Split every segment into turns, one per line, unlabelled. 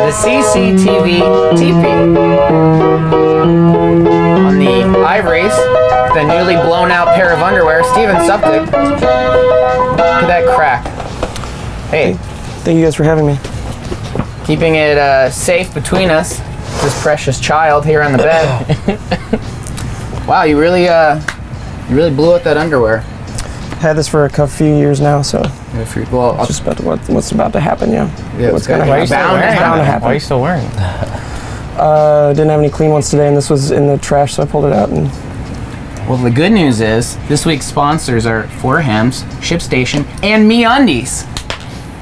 the CCTV Tipi. On the ivories, the newly blown out pair of underwear, Steven Suptic. Look at that crack. Hey.
Thank you guys for having me.
Keeping it safe between us, this precious child here on the bed. Wow, you really blew out that underwear.
Had this for a few years now, so
Well,
it's just about what's about to happen, yeah. What's
gonna
happen?
bound to happen.
Why are you still wearing?
Didn't have any clean ones today, and this was in the trash, so I pulled it out. And
well, the good news is this week's sponsors are Four Hems, ShipStation, and MeUndies.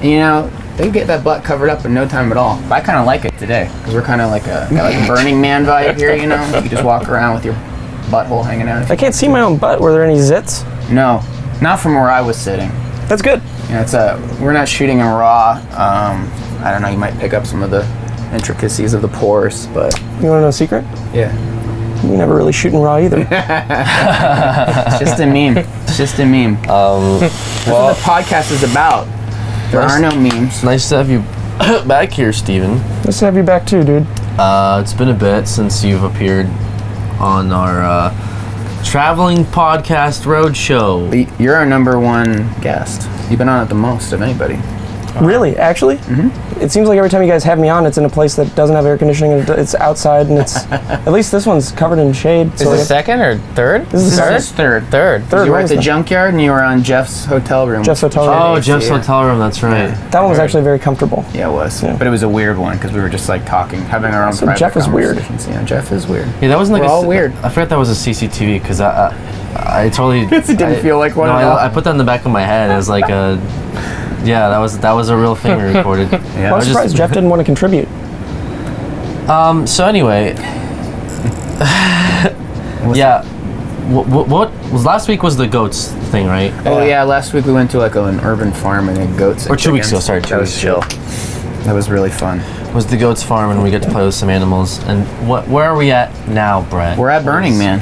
And, you know, they get that butt covered up in no time at all. But I kind of like it today because we're kind of like got a Burning Man vibe here. You know, you just walk around with your butthole hanging out.
I can't see my own butt. Were there any zits?
No, not from where I was sitting.
That's good.
You know, we're not shooting in RAW. I don't know. You might pick up some of the intricacies of the pores, but
You want to know a secret?
yeah,
We never really shoot in raw either.
it's just a meme. It's just a meme. That's what the podcast is about. There are no memes.
Nice to have you back here, Steven.
Nice to have you back too, dude.
It's been a bit since you've appeared on our traveling podcast roadshow.
You're our number one guest. You've been on it the most of anybody.
Really? Actually? Mm-hmm. It seems like every time you guys have me on, it's in a place that doesn't have air conditioning, and it's outside, and it's... At least this one's covered in shade.
Is it second or third?
This is
Third.
Third.
You were at the junkyard and you were on Jeff's hotel room.
Jeff's hotel room.
Oh, Jeff's hotel room, that's right.
Yeah.
That one was actually very comfortable.
Yeah, it was.
Yeah.
But it was a weird one because we were just like talking, having our own
So
private
Jeff is weird.
conversations. Yeah, Jeff is weird.
Yeah, that wasn't like
We're all weird.
I forgot that was a CCTV because I totally...
It didn't feel like one
no,
at all.
I put that in the back of my head as like a... Yeah, that was a real thing we recorded.
Yeah.
Well, I'm surprised Jeff didn't want to contribute.
So anyway, yeah, what was last week was the goats thing, right?
Oh yeah, last week we went to like an urban farm and had goats.
Or 2 weeks ago, sorry, 2
That was
weeks
chill.
ago.
That was really fun.
Was the goats farm and we get to play with some animals. And where are we at now, Brett?
We're at Burning Man.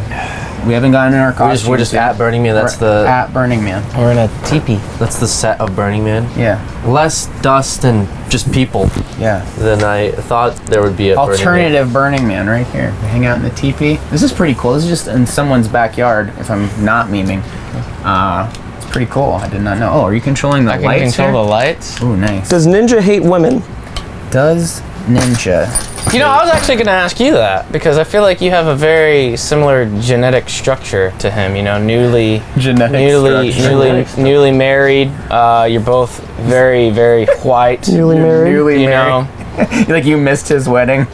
We haven't gotten in our costumes.
We're just at Burning Man. That's
We're at Burning Man.
We're in a teepee. That's the set of Burning Man.
Yeah.
Less dust and just people
Yeah.
than I thought there would be at
Alternative Burning Man right here. We hang out in the teepee. This is pretty cool. This is just in someone's backyard, if I'm not memeing. It's pretty cool. I did not know. Oh, are you controlling the
I
lights
can control
here?
the lights.
Ooh, nice.
Does Ninja hate women?
Does Ninja...
You know, I was actually going to ask you that because I feel like you have a very similar genetic structure to him. You know, newly married. You're both very, very white.
Newly married?
Newly
You
married. Like you missed his wedding.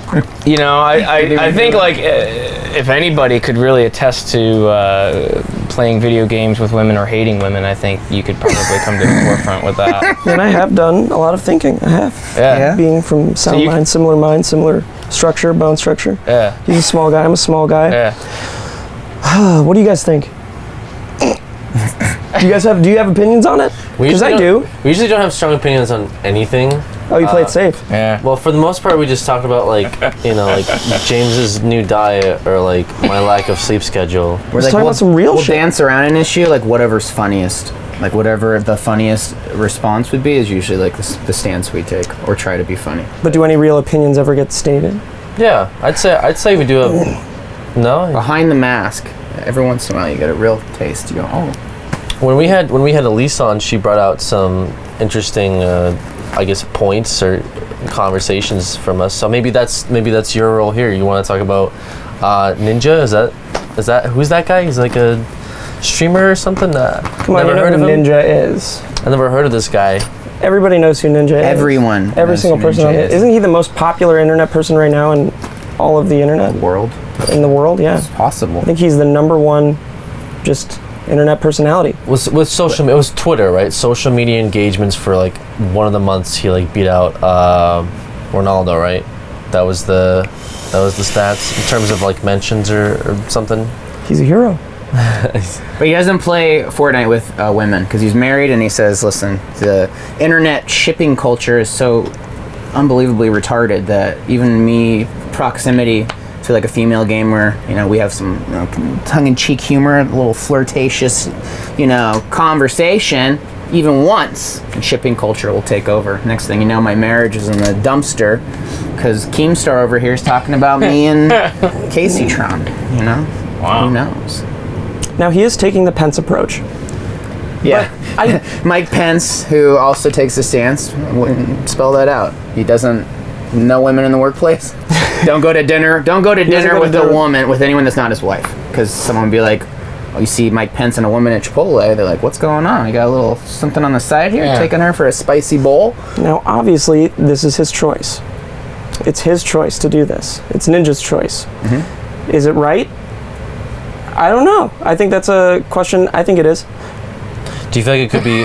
You know, I think like if anybody could really attest to playing video games with women or hating women, I think you could probably come to the forefront with that.
And I have done a lot of thinking. I have.
Yeah.
Being from sound mind, similar structure, bone structure.
Yeah.
He's a small guy. I'm a small guy.
Yeah.
What do you guys think? Do you have opinions on it? Because I do.
We usually don't have strong opinions on anything.
Oh, you played safe.
Yeah.
Well, for the most part, we just talk about like like James's new diet or like my lack of sleep schedule.
We're
Let's talk about some real
we'll
shit.
dance around an issue, like whatever's funniest. Like whatever the funniest response would be is usually like the stance we take, or try to be funny.
But do any real opinions ever get stated?
Yeah, I'd say we do have no.
Behind the mask, every once in a while you get a real taste. You go, oh.
When we had Elise on, she brought out some interesting, I guess, points or conversations from us. So maybe that's your role here. You want to talk about Ninja? Is that who's that guy? He's like a streamer or something.
Come on, you know who Ninja is.
I never heard of this guy.
Everybody knows who Ninja is.
Everyone.
Every single person. Isn't he the most popular internet person right now in all of the internet?
World.
In the world, yeah.
It's possible.
I think he's the number one, just internet personality.
With social, it was Twitter, right? Social media engagements for like one of the months he like beat out Ronaldo, right? That was the stats in terms of like mentions or something.
He's a hero.
But he doesn't play Fortnite with women because he's married, and he says, listen, the internet shipping culture is so unbelievably retarded that even me, proximity to like a female gamer, you know, we have some tongue-in-cheek humor, a little flirtatious, conversation, even once, and shipping culture will take over. Next thing you know, my marriage is in the dumpster, because Keemstar over here is talking about me and Casey Tron. You know,
Wow.
who knows?
Now he is taking the Pence approach.
Yeah, Mike Pence, who also takes a stance, wouldn't spell that out. He doesn't know women in the workplace. Don't go to dinner. Don't go to dinner with a woman, with anyone that's not his wife, because someone would be like, "Oh, you see Mike Pence and a woman at Chipotle." They're like, "What's going on? You got a little something on the side here?
Yeah.
Taking her for a spicy bowl?"
Now, obviously, this is his choice. It's his choice to do this. It's Ninja's choice. Is it right? I don't know. I think that's a question. I think it is.
Do you feel like it could be?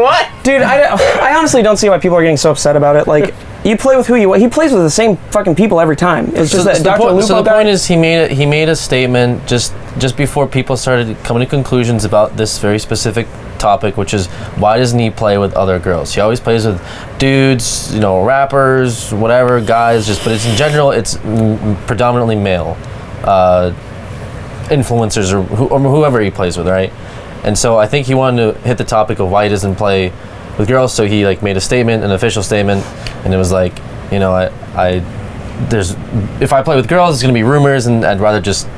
What?
Dude, I honestly don't see why people are getting so upset about it. Like, you play with who you want. He plays with the same fucking people every time. It's just that Dr. Lupo
So the
guy.
point is, he made a statement just before people started coming to conclusions about this very specific topic, which is why doesn't he play with other girls? He always plays with dudes, rappers, whatever, guys. But it's in general, it's predominantly male influencers or whoever he plays with, right? And so I think he wanted to hit the topic of why he doesn't play with girls. So he made a statement, an official statement, and it was like, if I play with girls, it's gonna be rumors, and I'd rather just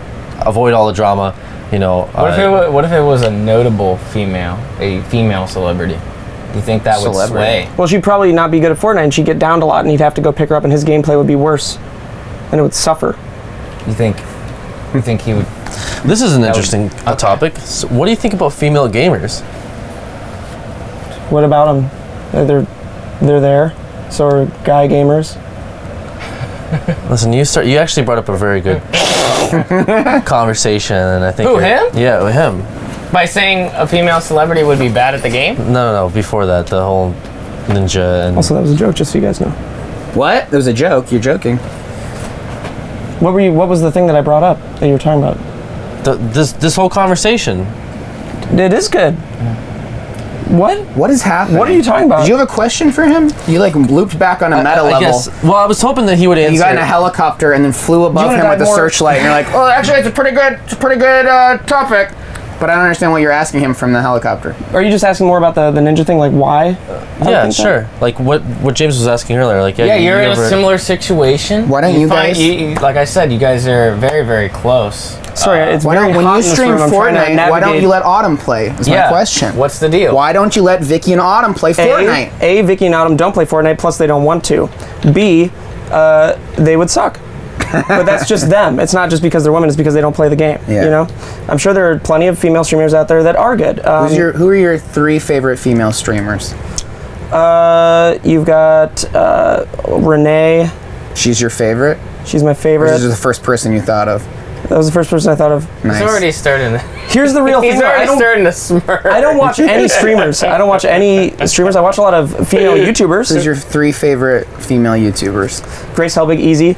avoid all the drama.
What if it was a notable female, a female celebrity? Do you think that would sway?
Well, she'd probably not be good at Fortnite, and she'd get downed a lot, and he'd have to go pick her up, and his gameplay would be worse, and it would suffer.
You think he would?
This is an interesting topic. So what do you think about female gamers?
What about them? They're there. So are guy gamers.
Listen, you actually brought up a very good conversation, and I think
Who, him?
Yeah, with him.
By saying a female celebrity would be bad at the game?
No. Before that, the whole ninja and
Also, that was a joke, just so you guys know.
What? It was a joke. You're joking.
What was the thing that I brought up that you were talking about?
this whole conversation.
It is good. What
is happening?
What are you talking about?
Did you have a question for him? You looped back on a meta level.
I guess. Well, I was hoping that he would answer.
You got in a helicopter and then flew above him with a searchlight, and you're like, "Oh, actually, it's a pretty good topic." But I don't understand what you're asking him from the helicopter.
Are you just asking more about the ninja thing, like why?
Yeah, sure. Like what James was asking earlier. Like
you're in a similar situation.
Why don't you guys?
Like I said, you guys are very, very close.
Sorry, it's
when you stream Fortnite, why don't you let Autumn play? Is my question.
What's the deal?
Why don't you let Vicky and Autumn play Fortnite?
A, Vicky and Autumn don't play Fortnite, plus they don't want to. B, they would suck. But that's just them. It's not just because they're women, it's because they don't play the game.
Yeah.
You know? I'm sure there are plenty of female streamers out there that are good.
Who are your 3 favorite female streamers?
You've got Renee.
She's your favorite?
She's my favorite.
This is the first person you thought of.
That was the first person I thought of.
Nice.
He's already starting.
Here's the real thing.
He's already starting to smirk.
I don't watch any streamers. I watch a lot of female YouTubers.
Who's your 3 favorite female YouTubers?
Grace Helbig, easy.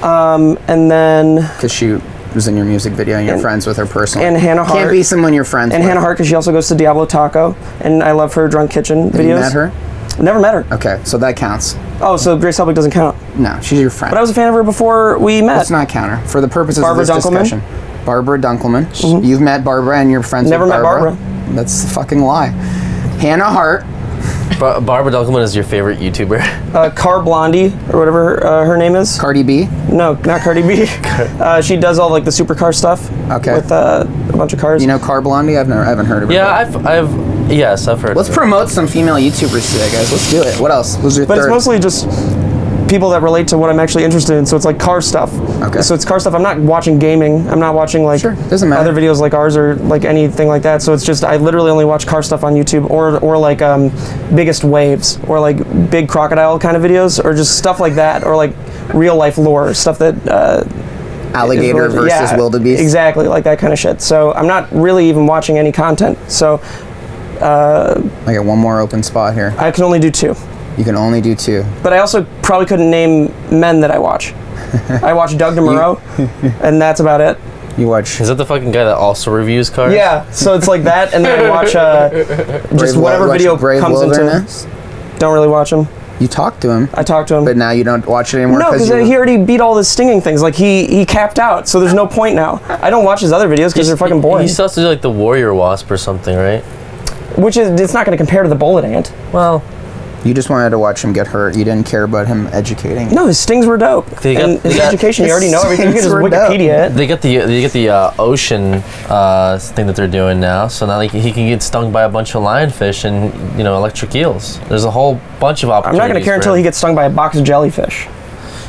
And then...
Because she was in your music video and you're friends with her personally.
And Hannah Hart.
Can't be someone you're friends with.
And Hannah Hart, because she also goes to Diablo Taco. And I love her Drunk Kitchen videos.
Have you met her?
Never met her.
Okay, so that counts.
Oh, so Grace Helbig doesn't count?
No, she's your friend.
But I was a fan of her before we met.
Let's not count her. For the purposes
Barbara
of this
Dunkelman?
discussion. Barbara Dunkelman. You've met Barbara and you're friends
Never
with
met
Barbara.
Barbara.
That's a fucking lie. Hannah Hart.
Barbara Dunkelman is your favorite YouTuber?
Car Blondie, or whatever her name is.
Cardi B?
No, not Cardi B. She does all like the supercar stuff.
Okay.
With a bunch of cars.
You know Car Blondie? I haven't heard of her.
Yeah, I've heard.
Let's promote some female YouTubers today, guys. Let's do it. What else? Who's your
But
third?
it's mostly just people that relate to what I'm actually interested in. So it's like car stuff.
Okay.
So it's car stuff. I'm not watching gaming. I'm not watching like
doesn't matter.
other videos like ours or like anything like that. So it's just I literally only watch car stuff on YouTube or like biggest waves or like big crocodile kind of videos or just stuff like that or like real life lore stuff that.
Alligator versus wildebeest.
Exactly, like that kind of shit. So I'm not really even watching any content. So
I got one more open spot here.
I can only do 2.
You can only do 2.
But I also probably couldn't name men that I watch. I watch Doug DeMuro, and that's about it.
You watch.
Is that the fucking guy that also reviews cars?
Yeah, so it's like that, and then I watch just whatever video comes into. Don't really watch him.
You talk to him.
I talk to him.
But now you don't watch it anymore?
No, because he already beat all the stinging things. Like, he capped out, so there's no point now. I don't watch his other videos because they're fucking boring.
He still has to do like the warrior wasp or something, right?
Which is, it's not going to compare to the bullet ant.
Well,
You just wanted to watch him get hurt. You didn't care about him educating.
No, his stings were dope. And his education, you already know everything. You can just Wikipedia it.
They get the ocean thing that they're doing now. So now he can get stung by a bunch of lionfish and electric eels. There's a whole bunch of opportunities.
I'm not going to care until he gets stung by a box of jellyfish.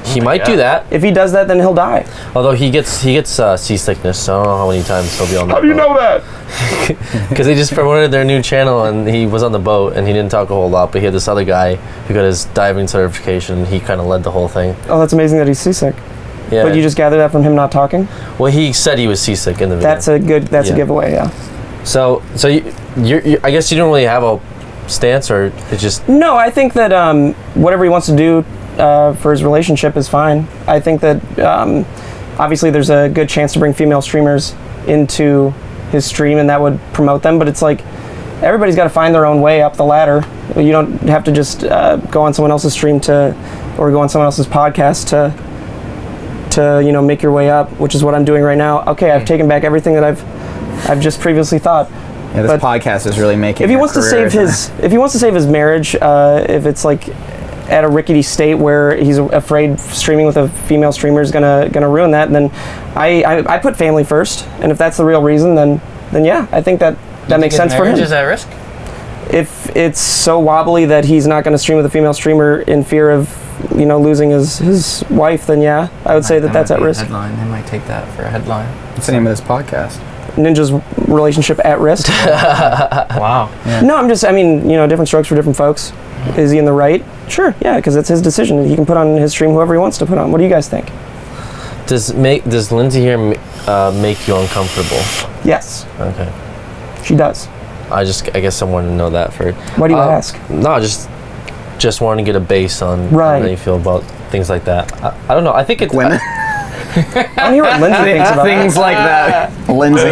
He might do that.
If he does that, then he'll die.
Although he gets seasickness, so I don't know how many times he'll be on that boat.
How do you know that?
Because they just promoted their new channel, and he was on the boat, and he didn't talk a whole lot, but he had this other guy who got his diving certification, and he kind of led the whole thing.
Oh, that's amazing that he's seasick.
Yeah.
But you just gathered that from him not talking?
Well, he said he was seasick in the video.
That's a giveaway, yeah.
So you I guess you don't really have a stance, or it's just...
No, I think that whatever he wants to do for his relationship is fine. I think that obviously there's a good chance to bring female streamers into his stream, and that would promote them, but it's like everybody's got to find their own way up the ladder. You don't have to just go on someone else's stream or go on someone else's podcast to make your way up, which is what I'm doing right now. Okay, I've taken back everything that I've just previously thought.
Yeah, this podcast is really making.
If he wants to save his marriage, if it's like at a rickety state where he's afraid streaming with a female streamer is gonna ruin that, then I put family first, and if that's the real reason, then yeah, I think that makes sense for him.
Is at risk?
If it's so wobbly that he's not going to stream with a female streamer in fear of losing his wife, then yeah, I would say that's at risk.
Headline. They might take that for a headline.
What's the name of this podcast?
Ninja's relationship at risk.
Wow.
Yeah.
No, different strokes for different folks. Is he in the right? Sure, yeah, because it's his decision. He can put on his stream whoever he wants to put on. What do you guys think?
Does Lindsay here make you uncomfortable?
Yes.
Okay.
She does.
I guess I wanted to know that for...
Why do you ask?
No, just wanting to get a base on how you feel about things like that. I don't know. I think it's...
Women?
I don't hear what Lindsay thinks about
things like that. Lindsay.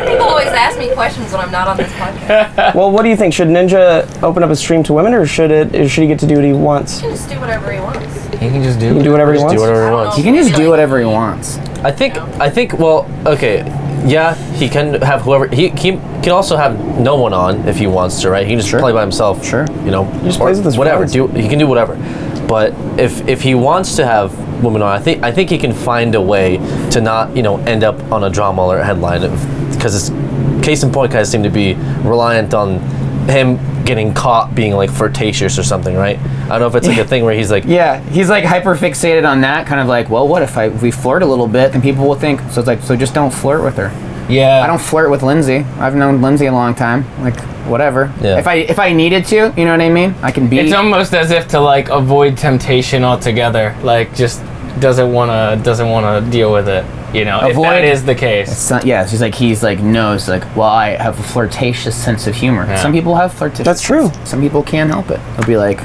People always ask me questions when I'm not on this podcast.
Well, what do you think? Should Ninja open up a stream to women, or should he get to do what he wants?
He can just do whatever he wants.
He can just
do whatever he wants.
Do whatever he wants.
He can just do whatever he wants.
I think. Well, okay. Yeah, he can have whoever. He can also have no one on if he wants to, right? He can just play by himself.
Sure.
He
just plays with his
whatever.
friends.
He can do whatever. But if he wants to have women on, I think he can find a way to not end up on a drama alert headline, because it's case in point kind of seem to be reliant on him getting caught being like flirtatious or something, right? I don't know if it's like a thing where he's like...
Yeah, he's like hyper fixated on that, kind of like, well, what if we flirt a little bit, then people will think, so it's like, so just don't flirt with her.
Yeah.
I don't flirt with Lindsay. I've known Lindsay a long time. Like, whatever.
Yeah.
If I needed to, you know what I mean? I can be...
It's almost as if to like avoid temptation altogether. Like just doesn't wanna deal with it. If that is the case.
It's not, yeah, he's like knows like, well, I have a flirtatious sense of humor.
Yeah.
Some people have flirtatious.
That's true.
Some people can't help it. They'll be like,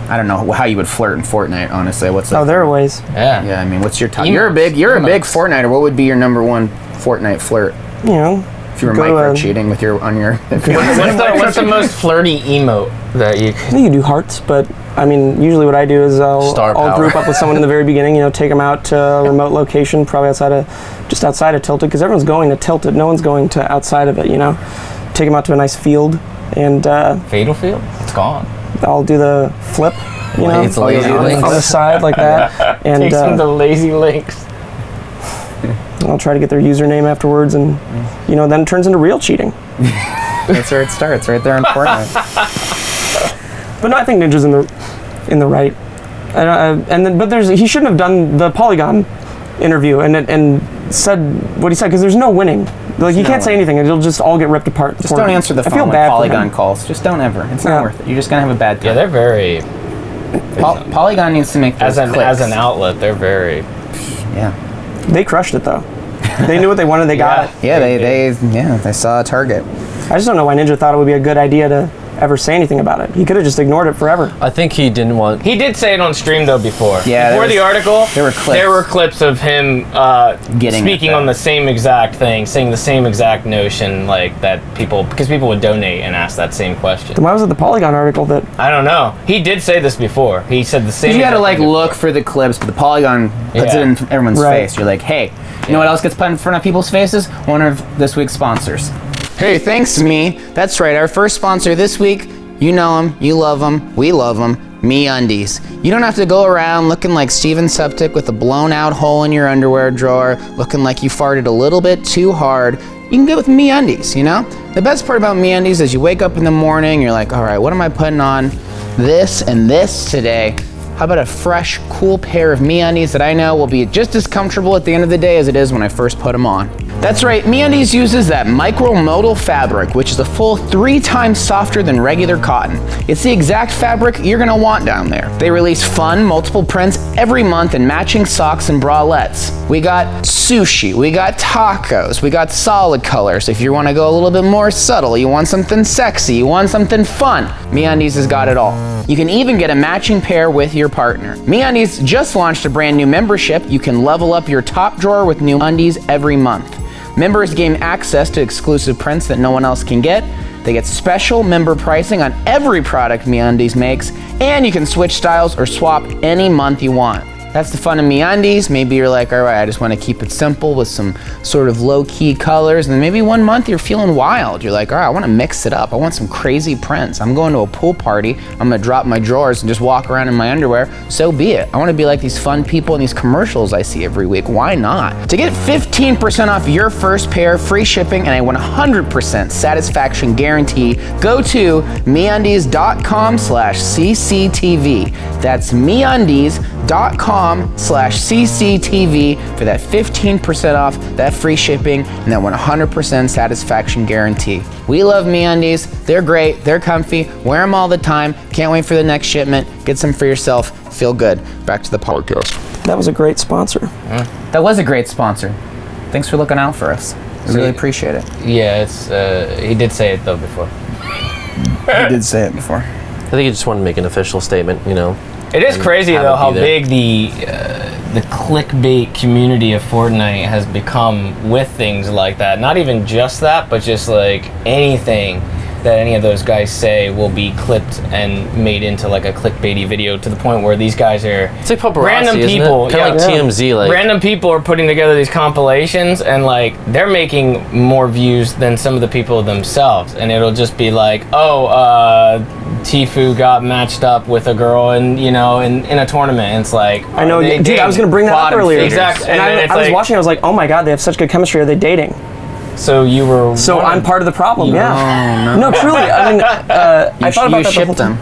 I don't know how you would flirt in Fortnite. Honestly,
there are ways.
Yeah.
Yeah, I mean, what's your top?
Emotes.
You're a big Fortniter. What would be your number one Fortnite flirt? If you were micro cheating with your on your.
What's the most flirty emote that you?
I think you do hearts, but usually what I do is I'll group up with someone in the very beginning. Take them out to a remote location, probably outside of Tilted, because everyone's going to Tilted. No one's going to outside of it. Take them out to a nice field and.
Fatal field? It's gone.
I'll do the flip.
It's lazy links
on the side like that, and
take some of the lazy links.
I'll try to get their username afterwards, and then it turns into real cheating.
That's where it starts, right there in Fortnite.
But no, I think Ninja's in the right. But he shouldn't have done the Polygon interview and said what he said, because there's no winning. Like, you can't say anything, and it'll just all get ripped apart.
Just don't answer the phone when Polygon calls. Just don't ever. It's not worth it. You're just gonna have a bad time.
Yeah, they're very.
Polygon needs to make those clicks.
As an outlet, they're very.
Yeah.
They crushed it though. They knew what they wanted. They got it.
Yeah, they saw a target.
I just don't know why Ninja thought it would be a good idea to ever say anything about it. He could have just ignored it forever.
I think he didn't want...
He did say it on stream though before.
Yeah.
Before the article,
there
were clips of him speaking on the same exact thing, saying the same exact notion, like that because people would donate and ask that same question.
Then why was it the Polygon article that...
I don't know. He did say this before. He said the same.
You got to like look for the clips, but the Polygon puts it in everyone's face. You're like, hey, you know what else gets put in front of people's faces? One of this week's sponsors. Hey, thanks, me. That's right. Our first sponsor this week, You know them, you love them, we love them. MeUndies. You don't have to go around looking like Steven Suptic with a blown out hole in your underwear drawer, looking like you farted a little bit too hard. You can get with MeUndies, you know? The best part about MeUndies is you wake up in the morning, you're like, all right, what am I putting on? This and this today. How about a fresh, cool pair of MeUndies that I know will be just as comfortable at the end of the day as it is when I first put them on? That's right, MeUndies uses that micromodal fabric, which is a full 3 times softer than regular cotton. It's the exact fabric you're gonna want down there. They release fun, multiple prints every month in matching socks and bralettes. We got sushi, we got tacos, we got solid colors. If you wanna go a little bit more subtle, you want something sexy, you want something fun, MeUndies has got it all. You can even get a matching pair with your partner. MeUndies just launched a brand new membership. You can level up your top drawer with new undies every month. Members gain access to exclusive prints that no one else can get. They get special member pricing on every product MeUndies makes, and you can switch styles or swap any month you want. That's the fun of MeUndies. Maybe you're like, all right, I just want to keep it simple with some sort of low-key colors, and then maybe one month you're feeling wild. You're like, all right, I want to mix it up. I want some crazy prints. I'm going to a pool party. I'm going to drop my drawers and just walk around in my underwear. So be it. I want to be like these fun people in these commercials I see every week. Why not? To get 15% off your first pair, free shipping, and a 100% satisfaction guarantee, go to MeUndies.com/CCTV. That's MeUndies.com/CCTV for that 15% off, that free shipping, and that 100% satisfaction guarantee. We love MeUndies. They're great. They're comfy. Wear them all the time. Can't wait for the next shipment. Get some for yourself. Feel good. Back to the podcast.
That was a great sponsor.
That was a great sponsor. Thanks for looking out for us. We really appreciate it.
Yeah, it's he did say it though before.
He did say it before.
I think he just wanted to make an official statement, you know.
It is crazy
have
though
it be
how
there.
big the clickbait community of Fortnite has become with things like that. Not even just that, but just like anything that any of those guys say will be clipped and made into like a clickbaity video, to the point where these guys are
It's like paparazzi,
random people,
kind of like TMZ, like
random people are putting together these compilations, and like they're making more views than some of the people themselves, and it'll just be like, Tifu got matched up with a girl in a tournament, and it's like,
I know, dude, I was going to bring that up earlier.
Exactly.
And I was watching, I was like, oh my god, they have such good chemistry. Are they dating?
So you were.
So I'm part of the problem, yeah.
No.
No, truly. I mean, I thought about that the whole time.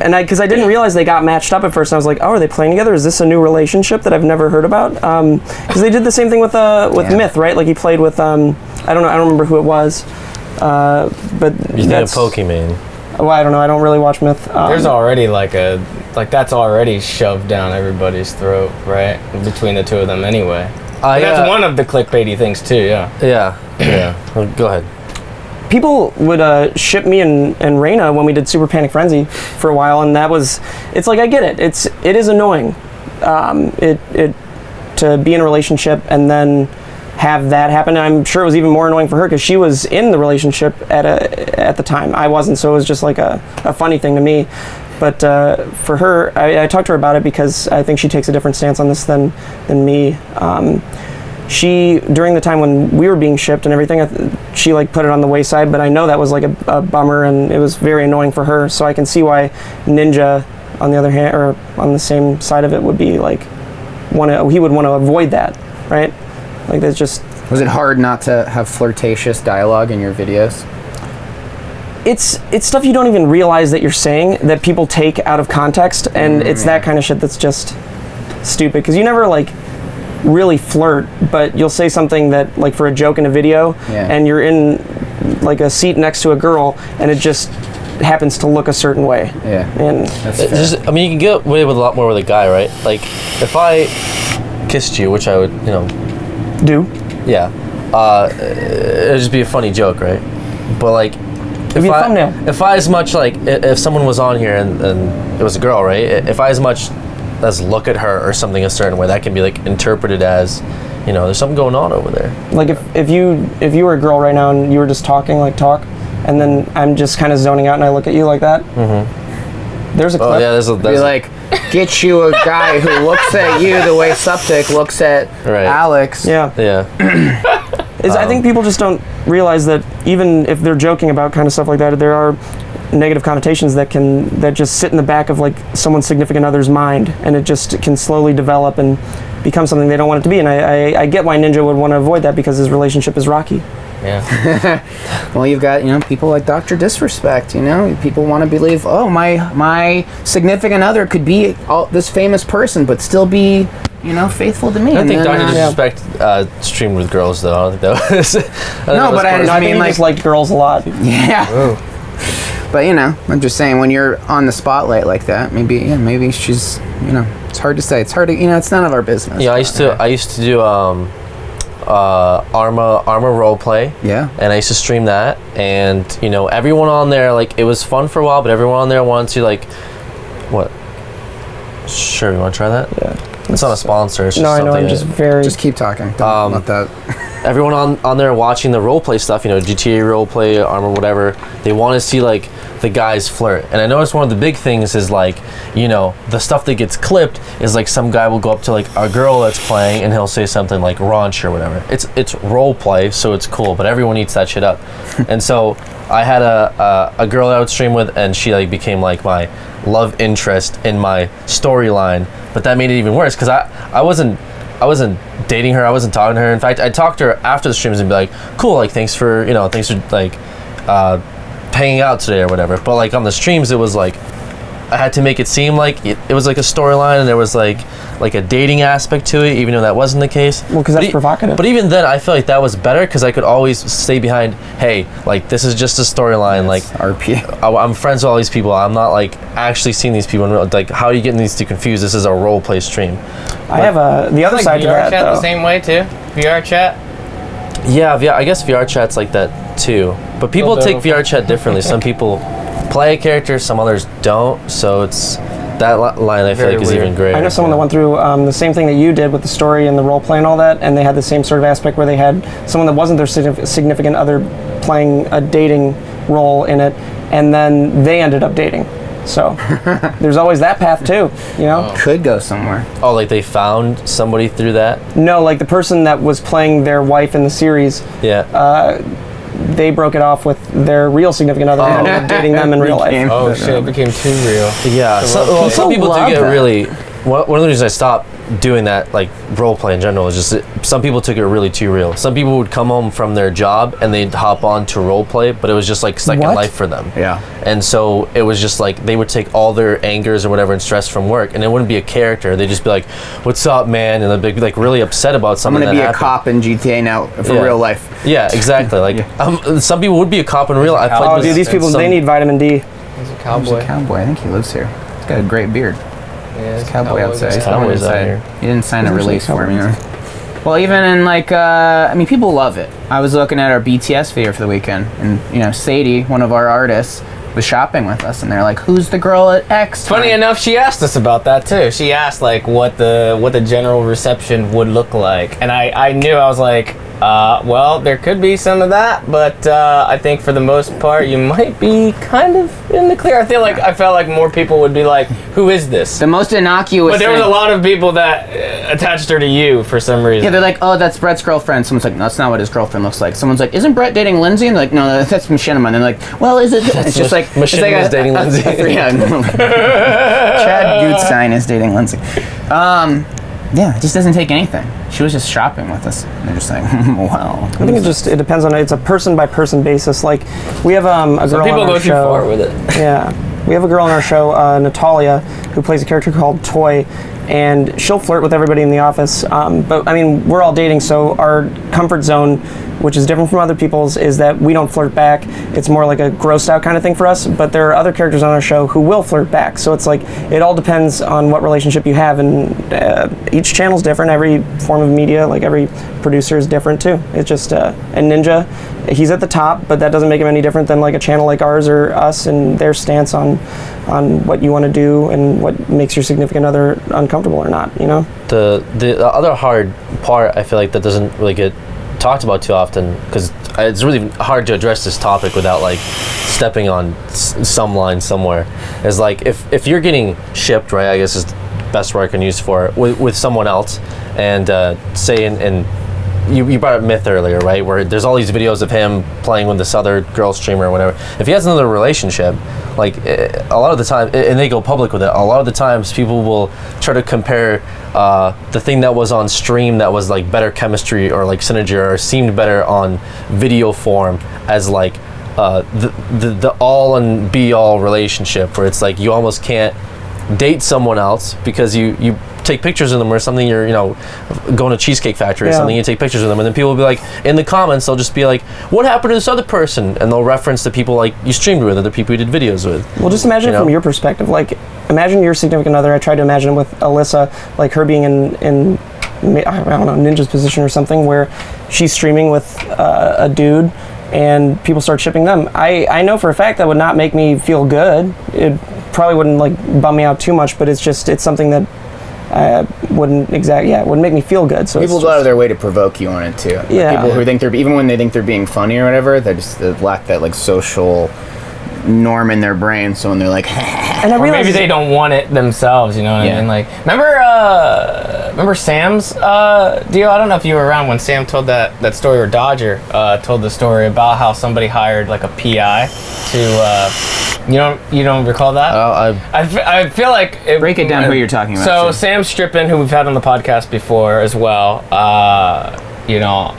And because I didn't realize they got matched up at first, and I was like, oh, are they playing together? Is this a new relationship that I've never heard about? Because they did the same thing with Myth, right? Like he played with, I don't remember who it was. But
you think of Pokemon.
Well, I don't know. I don't really watch Myth.
There's already that's already shoved down everybody's throat, right? Between the two of them, anyway. That's one of the clickbaity things too. Yeah.
Yeah. Well, go ahead.
People would ship me and Raina when we did Super Panic Frenzy for a while, and it's like, I get it. It is annoying. To be in a relationship and then have that happen. I'm sure it was even more annoying for her because she was in the relationship at the time. I wasn't, so it was just like a funny thing to me. But for her, I talked to her about it because I think she takes a different stance on this than me. She, during the time when we were being shipped and everything, she like put it on the wayside, but I know that was like a bummer, and it was very annoying for her. So I can see why Ninja, on the other hand, or on the same side of it, would be like, he would want to avoid that, right? Like that's just.
Was it hard not to have flirtatious dialogue in your videos?
It's stuff you don't even realize that you're saying, that people take out of context, and it's that kind of shit that's just stupid, because you never like really flirt, but you'll say something that like for a joke in a video, and you're in like a seat next to a girl, and it just happens to look a certain way. Yeah, and
that's fair. You can get away with a lot more with a guy, right? Like if I kissed you, which I would,
do.
Yeah, it'd just be a funny joke, right? But like, if I as much like if someone was on here and it was a girl, right? If I as much as look at her or something a certain way, that can be like interpreted as, there's something going on over there. Like
if you were a girl right now and you were just talking, and then I'm just kind of zoning out and I look at you like that. Mm-hmm. There's a clip.
Oh yeah, there's
be like, get you a guy who looks at you the way Suptic looks at Alex.
Yeah.
Yeah.
I think people just don't realize that even if they're joking about kind of stuff like that, there are negative connotations that just sit in the back of like someone's significant other's mind, and it just can slowly develop and become something they don't want it to be. And I get why Ninja would want to avoid that, because his relationship is rocky.
Yeah.
Well, you've got, people like Dr. Disrespect, people want to believe, oh, my significant other could be this famous person but still be, faithful to me.
I don't think Dr. Disrespect streamed with girls, though. I don't think that was...
I mean, like, liked girls a lot.
Yeah. Whoa. But, I'm just saying, when you're on the spotlight like that, maybe she's, it's hard to say. It's hard to, it's none of our business.
Yeah, I used to do Arma role play.
Yeah.
And I used to stream that, and everyone on there, like, it was fun for a while, but everyone on there wanted to, like, what? Sure, you want to try that?
Yeah.
It's not a sponsor. It's just
I know. I'm just
Just keep talking. Don't let that.
Everyone on there watching the roleplay stuff, GTA roleplay, Armor, whatever, they want to see like the guys flirt. And I noticed one of the big things is like, the stuff that gets clipped is like some guy will go up to like a girl that's playing and he'll say something like raunch or whatever. It's roleplay, so it's cool, but everyone eats that shit up. And so I had a girl that I would stream with, and she like became like my love interest in my storyline. But that made it even worse because I wasn't dating her. I wasn't talking to her. In fact, I talked to her after the streams and be like, cool, like thanks for like hanging out today or whatever. But like on the streams, it was like I had to make it seem like it was like a storyline, and there was like a dating aspect to it, even though that wasn't the case.
Well, because that's provocative.
But even then, I feel like that was better because I could always stay behind. Hey, like this is just a storyline. Like
RP.
I'm friends with all these people. I'm not like actually seeing these people in real. Like, how are you getting these two confused? This is a role play stream.
I have the other side to
VR
that.
chat
Though.
the same way too. VR chat.
Yeah, I guess VR chat's like that too. But people take VR chat differently. Some people play a character, some others don't. So it's that line I feel like is even greater.
I know someone that went through the same thing that you did with the story and the role play and all that, and they had the same sort of aspect where they had someone that wasn't their significant other playing a dating role in it, and then they ended up dating. So there's always that path too,
Could go somewhere.
Oh, like they found somebody through that?
No, like the person that was playing their wife in the series.
Yeah.
They broke it off with their real significant other and ended up dating them in real life.
Oh shit! It became too real.
Yeah. Some people do get really. One of the reasons I stopped doing that, like role play in general, is just that some people took it really too real. Some people would come home from their job and they'd hop on to role play, but it was just like second life for them.
Yeah.
And so it was just like they would take all their angers or whatever and stress from work, and it wouldn't be a character. They'd just be like, "What's up, man?" And they'd be like really upset about something.
I'm gonna be a cop in GTA now for real life.
Yeah, exactly. Like some people would be a cop in real life.
Oh, dude, these people, they need vitamin D.
He's a cowboy.
He's a cowboy. I think he lives here. He's got a great beard.
Yeah,
He's a cowboy outside. He's
Cowboys out here.
He didn't sign a release for me. Well, even in like, people love it. I was looking at our BTS video for the weekend, and Sadie, one of our artists, was shopping with us, and they're like, "Who's the girl at X?"
Funny enough, she asked us about that too. She asked like what the general reception would look like, and I knew. I was like, well, there could be some of that, but I think for the most part, you might be kind of in the clear. I felt like more people would be like, "Who is this?"
The most innocuous.
But there was a lot of people that attached her to you for some reason.
Yeah, they're like, "Oh, that's Brett's girlfriend." Someone's like, "No, that's not what his girlfriend looks like." Someone's like, "Isn't Brett dating Lindsay?" And they're like, "No, that's Machinima." And they're like, "Well, is it?" It's just like
Machinima's dating Lindsay.
Yeah. Chad Gutstein is dating Lindsay. Yeah, it just doesn't take anything. She was just shopping with us. And they're just like, wow.
I think it depends on it's a person by person basis. Like we have a girl
Some people
on our
go too
show.
far with it.
Yeah, we have a girl on our show, Natalia, who plays a character called Toy, and she'll flirt with everybody in the office. But I mean, we're all dating, so our comfort zone, which is different from other people's, is that we don't flirt back. It's more like a grossed out kind of thing for us. But there are other characters on our show who will flirt back. So it's like it all depends on what relationship you have, and each channel's different. Every form of media, like every producer, is different too. It's just and Ninja, he's at the top, but that doesn't make him any different than like a channel like ours or us and their stance on what you want to do and what makes your significant other uncomfortable or not.
The other hard part, I feel like, that doesn't really get talked about too often, because it's really hard to address this topic without like stepping on some line somewhere, is like if you're getting shipped, right, I guess is the best word I can use for it, with someone else, and say in you brought up Myth earlier, right? Where there's all these videos of him playing with this other girl streamer or whatever. If he has another relationship, like a lot of the time, and they go public with it, a lot of the times people will try to compare the thing that was on stream that was like better chemistry or like synergy or seemed better on video form as like the all and be all relationship, where it's like you almost can't date someone else because you take pictures of them or something. You're going to Cheesecake Factory or something, you take pictures of them, and then people will be like, in the comments they'll just be like, what happened to this other person, and they'll reference the people like you streamed with, other people you did videos with.
Well, just imagine from your perspective, like imagine your significant other. I tried to imagine with Alyssa, like her being in I don't know, Ninja's position or something, where she's streaming with a dude and people start shipping them. I know for a fact that would not make me feel good. It probably wouldn't like bum me out too much, but it's something that wouldn't make me feel good. So
people go out of their way to provoke you on it too.
Yeah.
People who think even when they think they're being funny or whatever, they lack that like social norm in their brain. So when they're like,
and I
or
realize
maybe they don't want it themselves. You know what I mean? Like, remember Sam's deal? I don't know if you were around when Sam told that story, or Dodger told the story about how somebody hired like a PI to. You don't recall that? I feel like
break it down who you're talking about.
So Sam Strippin, who we've had on the podcast before as well,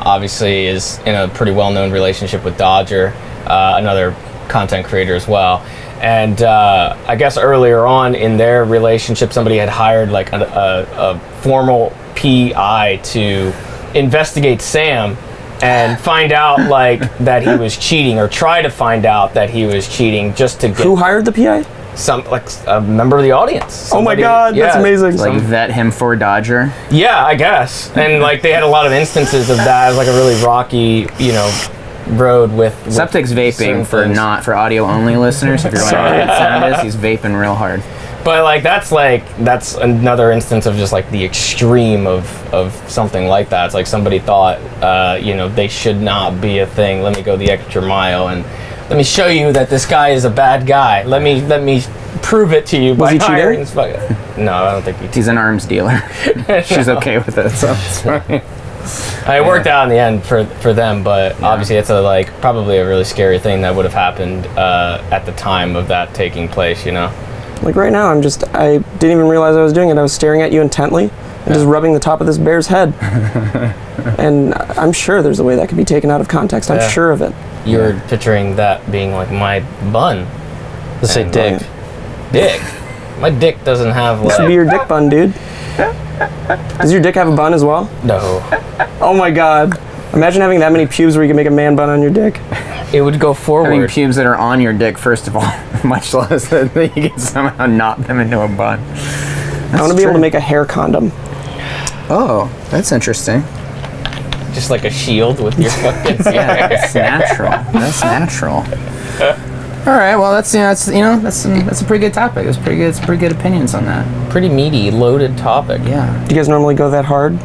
obviously is in a pretty well-known relationship with Dodger, another content creator as well. And I guess earlier on in their relationship, somebody had hired like a formal PI to investigate Sam and find out like that he was cheating, or try to find out that he was cheating, just to get.
Who hired the PI?
Some like a member of the audience.
Somebody, oh my God, that's amazing.
Like vet him for Dodger.
Yeah, I guess. And like they had a lot of instances of that. It was like a really rocky, road with
Suptic's vaping for audio only listeners. If you're wondering what sound is, he's vaping real hard.
But like that's another instance of just like the extreme of something like that. It's like somebody thought they should not be a thing. Let me go the extra mile and let me show you that this guy is a bad guy. Let me prove it to you by hiring this fucker. No, I don't think
he's an arms dealer. She's okay with it, so it's fine.
It worked out in the end for them, but obviously it's probably a really scary thing that would have happened at the time of that taking place,
Like right now, I didn't even realize I was doing it. I was staring at you intently and just rubbing the top of this bear's head. And I'm sure there's a way that could be taken out of context. I'm sure of it.
You're picturing that being like my bun.
Let's say dick.
Dick. My dick doesn't have like...
This would be your dick bun, dude. Does your dick have a bun as well?
No.
Oh my God. Imagine having that many pubes where you can make a man bun on your dick.
It would go forward.
Having pubes that are on your dick, first of all, much less that you can somehow knot them into a bun.
I want to be able to make a hair condom.
Oh, that's interesting.
Just like a shield with your fucking...
Yeah, that's natural. That's natural. All right, well, that's a pretty good topic. It's pretty good. It's pretty good opinions on that.
Pretty meaty, loaded topic.
Yeah.
Do you guys normally go that hard?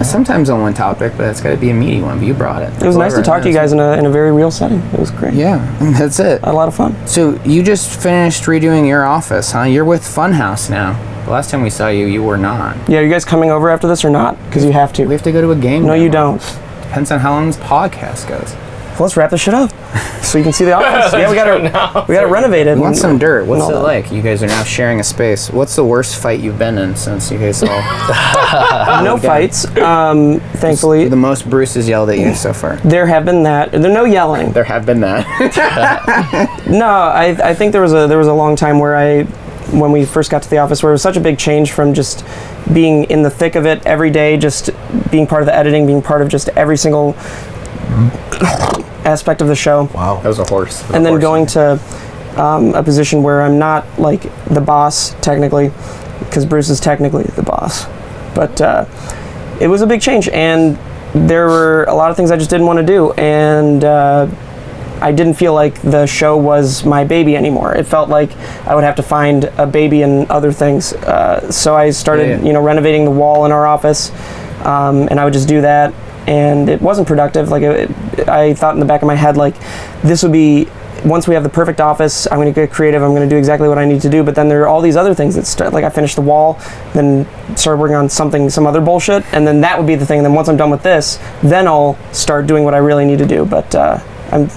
Sometimes on one topic, but it's got to be a meaty one. But you brought it.
It was nice to talk to you guys in a very real setting. It was great.
Yeah, that's it.
I had a lot of fun.
So you just finished redoing your office, huh? You're with Funhaus now. The last time we saw you, you were not.
Yeah, are you guys coming over after this or not? Because you have to.
We have to go to a game.
No, you don't.
Depends on how long this podcast goes.
Well, let's wrap this shit up so you can see the office. Yeah, we gotta renovate it.
We want some dirt. What's it like? You guys are now sharing a space. What's the worst fight you've been in since you guys all?
No fights, thankfully.
The most Bruce has yelled at you so far.
There have been that. There's no yelling.
There have been that.
No, I think there was a long time where when we first got to the office, where it was such a big change from just being in the thick of it every day, just being part of the editing, being part of just every single aspect of the show.
Wow.
That was a horse.
And then going to a position where I'm not like the boss technically, because Bruce is technically the boss. But it was a big change, and there were a lot of things I just didn't want to do, and I didn't feel like the show was my baby anymore. It felt like I would have to find a baby in other things. So I started, renovating the wall in our office, and I would just do that. And it wasn't productive. Like I thought in the back of my head, like this would be once we have the perfect office, I'm going to get creative. I'm going to do exactly what I need to do. But then there are all these other things that start. Like I finished the wall, then started working on some other bullshit, and then that would be the thing. And then once I'm done with this, then I'll start doing what I really need to do. But I'm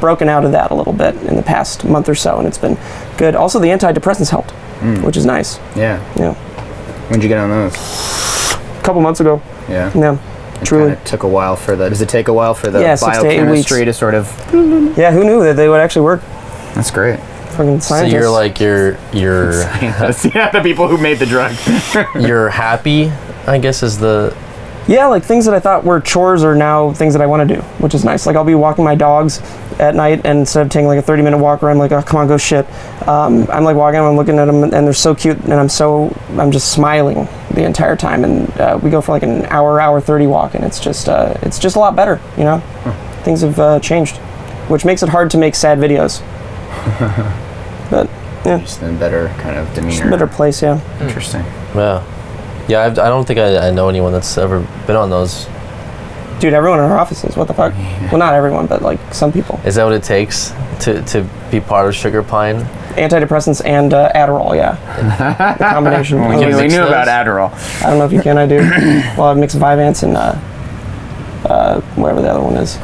broken out of that a little bit in the past month or so, and it's been good. Also, the antidepressants helped, which is nice.
Yeah.
Yeah.
When'd you get on those?
A couple months ago.
Yeah.
Yeah.
It
Truly.
kinda took a while for the. Does it take a while for the
6 to 8
biochemistry
weeks
to sort of?
Yeah, who knew that they would actually work?
That's great.
Fucking
So
scientists.
you're like you're
Yeah, the people who made the drug.
you're happy, I guess, is the
Yeah, like things that I thought were chores are now things that I want to do, which is nice. Like I'll be walking my dogs at night, and instead of taking like a 30-minute walk where I'm like, oh, come on, go shit. I'm like walking, I'm looking at them, and they're so cute, and I'm just smiling the entire time. And we go for like an hour 30 walk, and it's just a lot better, you know. Things have changed, which makes it hard to make sad videos. But yeah,
Just in a better kind of demeanor.
just a better place, yeah.
Interesting.
yeah. I don't think I know anyone that's ever been on those.
Dude, everyone in our offices, what the fuck? Well, not everyone, but like some people.
Is that what it takes to be part of Sugar Pine?
Antidepressants and Adderall, yeah. The combination.
Well, we
you
knew
mix
about
those?
Adderall.
I don't know if you can, I do. Well, I've mixed Vyvanse and whatever the other one is.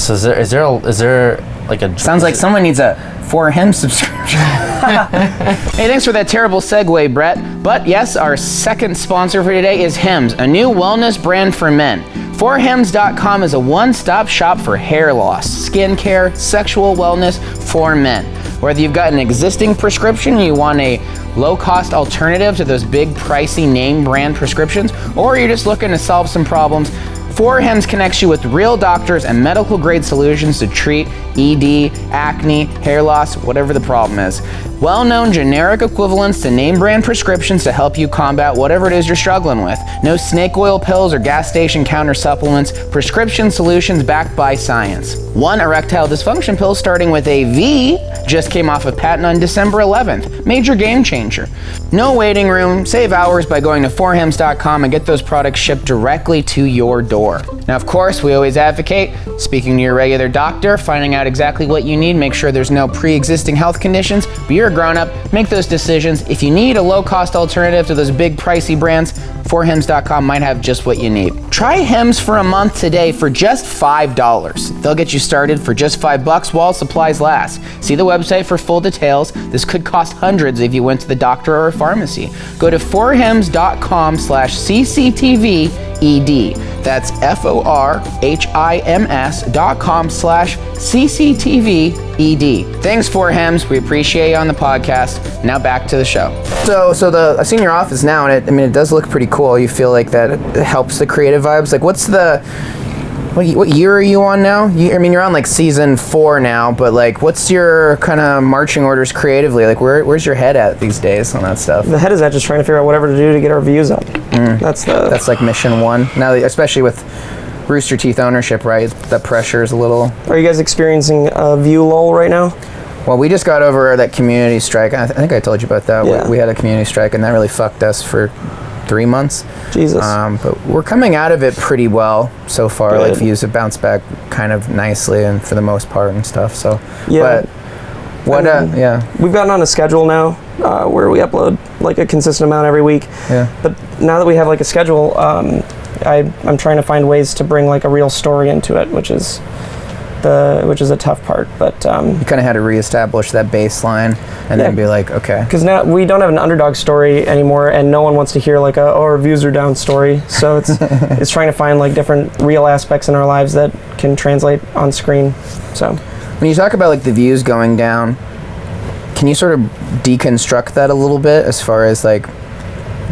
So is there like a
Sounds like someone needs a 4Hymns subscription. Hey, thanks for that terrible segue, Brett. But yes, our second sponsor for today is Hims, a new wellness brand for men. 4Hims.com is a one-stop shop for hair loss, skincare, sexual wellness for men. Whether you've got an existing prescription and you want a low-cost alternative to those big, pricey name brand prescriptions, or you're just looking to solve some problems, 4Hims connects you with real doctors and medical-grade solutions to treat ED, acne, hair loss, whatever the problem is. Well-known generic equivalents to name brand prescriptions to help you combat whatever it is you're struggling with. No snake oil pills or gas station counter supplements, prescription solutions backed by science. One erectile dysfunction pill starting with a V just came off of patent on December 11th. Major game changer. No waiting room, save hours by going to 4Hims.com and get those products shipped directly to your door. Now, of course, we always advocate speaking to your regular doctor, finding out exactly what you need, make sure there's no pre-existing health conditions, but you're a grown-up, make those decisions. If you need a low-cost alternative to those big pricey brands, 4Hims.com might have just what you need. Try Hims for a month today for just $5. They'll get you started for just $5 while supplies last. See the website for full details. This could cost hundreds if you went to the doctor or a pharmacy. Go to 4hims.com/CCTVED. That's FORHIMS.com/CCTVED. Thanks, 4Hims. We appreciate you on the podcast. Now back to the show. So I've seen your office now, and it does look pretty cool. You feel like that it helps the creative vibes. Like, what year are you on now? You're on like season 4 now, but like, what's your kind of marching orders creatively? Like, where's your head at these days on that stuff?
The head is at just trying to figure out whatever to do to get our views up. That's
like mission 1 now, especially with Rooster Teeth ownership, right? That pressure is a little.
Are you guys experiencing a view lull right now?
Well, we just got over that community strike. I think I told you about that.
Yeah.
We had a community strike, and that really fucked us for 3 months.
Jesus.
But we're coming out of it pretty well so far.
Good.
Like, views have bounced back kind of nicely, and for the most part and stuff. So
Yeah.
But yeah.
We've gotten on a schedule now where we upload like a consistent amount every week.
Yeah.
But now that we have like a schedule, I'm trying to find ways to bring like a real story into it, which is a tough part. But
You kind of had to reestablish that baseline and then be like, okay.
because now we don't have an underdog story anymore, and no one wants to hear like our views are down story. So it's trying to find like different real aspects in our lives that can translate on screen. So
When you talk about like the views going down, can you sort of deconstruct that a little bit as far as like,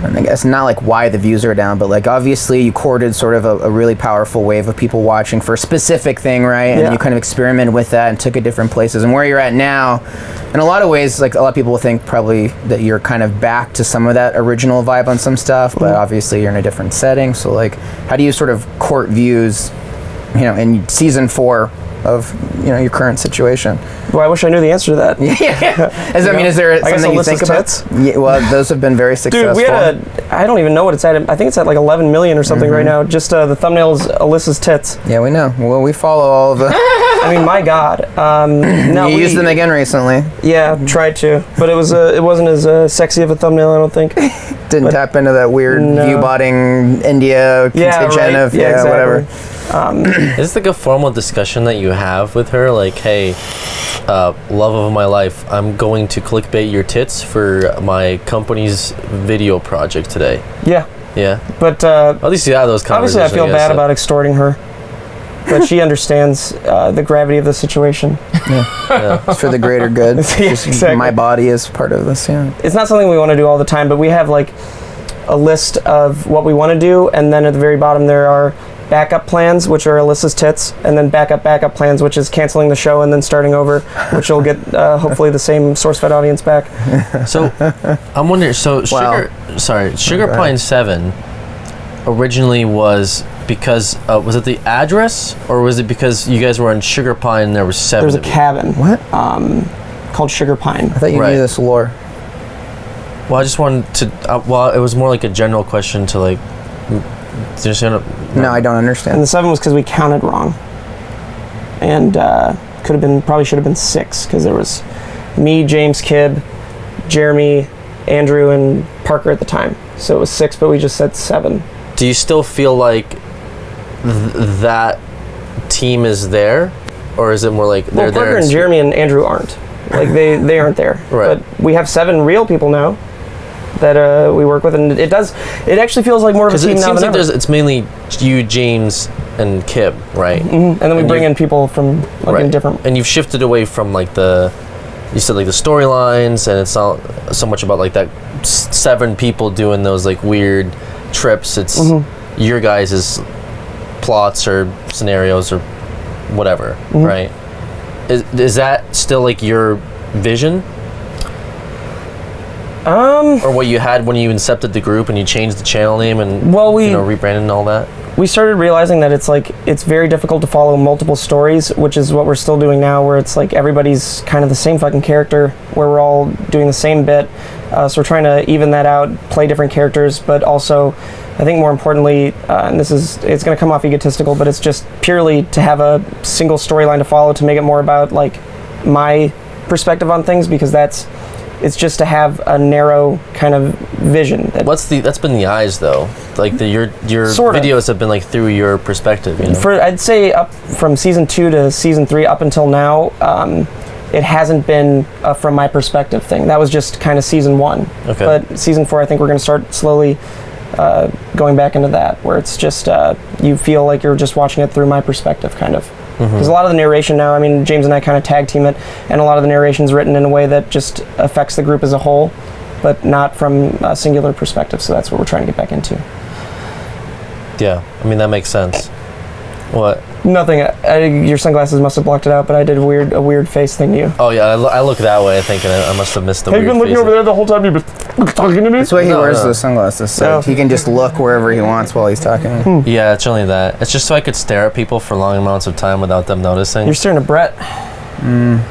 I guess not like why the views are down, but like obviously you courted sort of a really powerful wave of people watching for a specific thing, right? And
Yeah.
you kind of experimented with that and took it different places. And where you're at now, in a lot of ways, like a lot of people will think probably that you're kind of back to some of that original vibe on some stuff, but obviously you're in a different setting. So like, how do you sort of court views, in season 4 of your current situation?
Well, I wish I knew the answer to that.
Is there something you think about?
tits?
Yeah, well, those have been very successful.
Dude, we had I don't even know what it's at. I think it's at like 11 million or something right now. Just the thumbnail is Alyssa's tits.
Yeah, we know. Well, we follow all of the.
I mean, my God. No,
you used them again recently.
Yeah, tried to, but it wasn't as sexy of a thumbnail, I don't think.
Didn't tap into that weird view-botting India contingent of
exactly.
whatever.
Is this like a formal discussion that you have with her? Like, hey, love of my life, I'm going to clickbait your tits for my company's video project today.
Yeah.
Yeah.
But
at least you have those conversations.
obviously I feel bad about extorting her. But she understands the gravity of the situation.
Yeah. It's for the greater good.
Exactly.
My body is part of this,
It's not something we want to do all the time, but we have like a list of what we want to do, and then at the very bottom there are backup plans, which are Alyssa's tits, and then backup plans, which is canceling the show and then starting over, which will get hopefully the same source-fed audience back.
So I'm wondering, Sugar Pine 7 originally was because, was it the address, or was it because you guys were on Sugar Pine and there was 7
There was a
of you?
cabin.
What?
Called Sugar Pine.
I thought you knew this lore.
Well, I just wanted to, it was more like a general question to like, do you understand?
No, I don't
And
understand.
the 7 was because we counted wrong. And probably should have been 6, because there was me, James, Kibb, Jeremy, Andrew, and Parker at the time. So it was 6, but we just said 7.
Do you still feel like that team is there, or is it more like they're there?
Parker and Jeremy and Andrew aren't. Like they aren't there.
Right.
But we have 7 real people now that we work with, and it actually feels like more of a team
it
now
seems
than
like
ever.
it's mainly you, James, and Kibb, right?
And then we bring in people from in different.
And you've shifted away from like you said like the storylines, and it's not so much about like that 7 people doing those like weird trips. It's your guys' plots or scenarios or whatever, right? Is that still like your vision? Or what you had when you incepted the group and you changed the channel name and rebranded and all that?
We started realizing that it's very difficult to follow multiple stories, which is what we're still doing now, where it's like everybody's kind of the same fucking character, where we're all doing the same bit. So we're trying to even that out, play different characters, but also, I think more importantly, and it's going to come off egotistical, but it's just purely to have a single storyline to follow, to make it more about like my perspective on things, because it's just to have a narrow kind of vision.
That's been the eyes though. Like your videos have been like through your perspective. You know?
I'd say up from season 2 to season 3 up until now, it hasn't been a from my perspective thing. That was just kind of season 1.
Okay.
But season 4, I think we're going to start slowly going back into that, where it's just you feel like you're just watching it through my perspective, kind of. Because a lot of the narration now, I mean, James and I kind of tag team it, and a lot of the narration's written in a way that just affects the group as a whole, but not from a singular perspective. So that's what we're trying to get back into.
Yeah, I mean that makes sense. What?
Nothing. Your sunglasses must have blocked it out, but I did a weird face thing to you.
Oh yeah, I look that way. I think, and I must have missed the.
Have you
weird
been looking
face.
over there the whole time you've been talking to me?
That's why he wears the sunglasses, so he can just look wherever he wants while he's talking.
Yeah, it's only that. It's just so I could stare at people for long amounts of time without them noticing.
You're staring at Brett.
I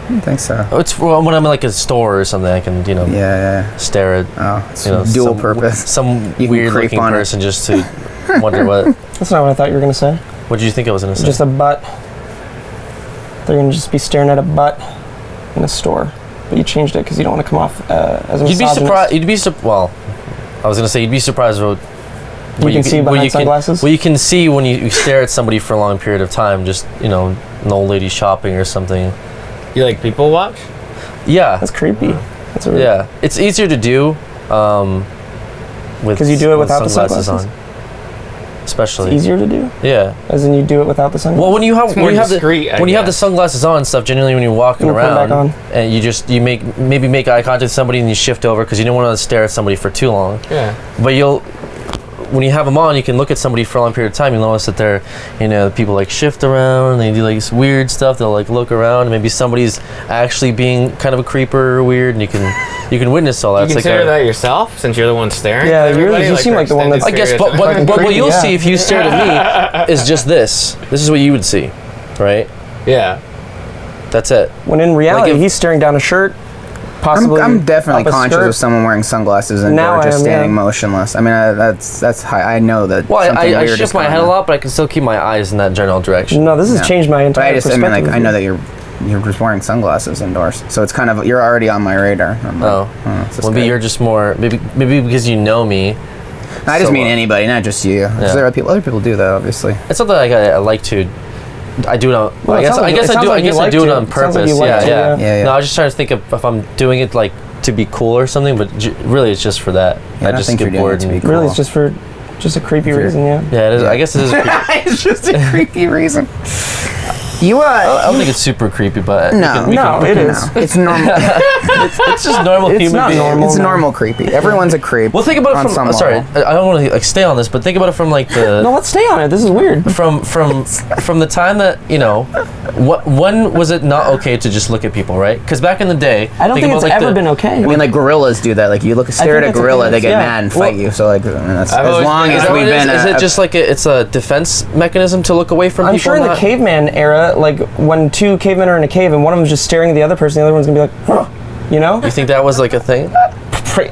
don't think so.
It's when I'm in like a store or something, I can stare at
it's dual purpose.
Some
You can
weird
creep
looking
on it.
person just to wonder what.
That's not what I thought you were going to say.
What did you think I was gonna say?
Just a butt. They're going to just be staring at a butt in a store. But you changed it because you don't want to come off as a
You'd be
misogynist.
surprised. Well, I was gonna say you'd be surprised what
You can see behind sunglasses?
Well, you can see when you stare at somebody for a long period of time. Just an old lady shopping or something.
You like people watch?
Yeah.
That's creepy. That's
It's easier to do with
'Cause you do it without the
sunglasses
sunglasses?
on. Especially.
It's easier to do?
Yeah.
As in you do it without the sunglasses?
Well, when you have
discreet,
when you have the sunglasses on and stuff, generally when you're walking
You'll put 'em
around
back on.
and you make eye contact with somebody and you shift over because you don't want to stare at somebody for too long.
Yeah.
But when you have them on, you can look at somebody for a long period of time. You'll notice that they're, people like shift around and they do like this weird stuff. They'll like look around and maybe somebody's actually being kind of a creeper or weird, and you can witness all that.
You consider that yourself, since you're the one staring?
Yeah,
at everybody?
you seem like the one that's-
I guess, but what you'll see if you stared at me is just this. This is what you would see, right?
Yeah.
That's it.
When in reality,
Like if-
he's staring down a shirt, possibly.
I'm definitely
up a
conscious
skirt.
of someone wearing sunglasses and
Now
or just
I am,
standing
yeah.
motionless. I mean, that's high. I know that.
Well,
something
I
weird
shift
is
my
going
head a
on.
lot, but I can still keep my eyes in that general direction.
No, this has
Yeah.
changed my
But
entire
I just, I mean,
perspective.
like, I know that you're just wearing sunglasses indoors, so it's kind of, you're already on my radar. I'm like,
Oh,
this is
maybe
good.
you're just more maybe because you know me.
I just
so,
mean anybody, not just you. 'Cause
Yeah.
there are people. Other people do that, obviously.
It's something like I like to. I do it on.
Well,
I
it
guess
sounds like-
I
it
guess I
sounds
do.
like
I
you
guess I
like
do it
to.
on
It sounds like
purpose.
you like
Yeah,
to,
yeah,
yeah.
No, I was just trying to think if I'm doing it like to be cool or something, but really it's just for that.
Yeah, I
I
don't
just
think
get
you're doing
bored.
it to be
And,
cool.
Really, it's just for a creepy reason, yeah.
yeah, it is. I guess it is. Creepy.
It's just a creepy reason. You
I don't think it's super creepy, but
No.
It is.
It's normal.
it's just normal
It's
human
not
being.
normal.
It's
no.
normal creepy. Everyone's a creep.
Well, think about it
on
from.
some
Sorry,
level.
I don't want to like stay on this, but think about it from like the.
No, let's stay on it. This is weird.
From the time that when was it not okay to just look at people, right? Because back in the day,
I don't think
about,
it's
like,
ever been okay.
I mean, like gorillas do that. Like you stare at a
think it's
gorilla,
okay.
they get
Yeah.
mad and fight
Well,
you. So like, I mean, that's
I've
as
always
long
been-
as
Is that what
we've
it is?
been.
Is it just like it's a defense mechanism to look away from
I'm
people?
sure in the
not-
caveman era, like when two cavemen are in a cave and one of them's just staring at the other person, the other one's gonna be like, huh, you know?
You think that was like a thing?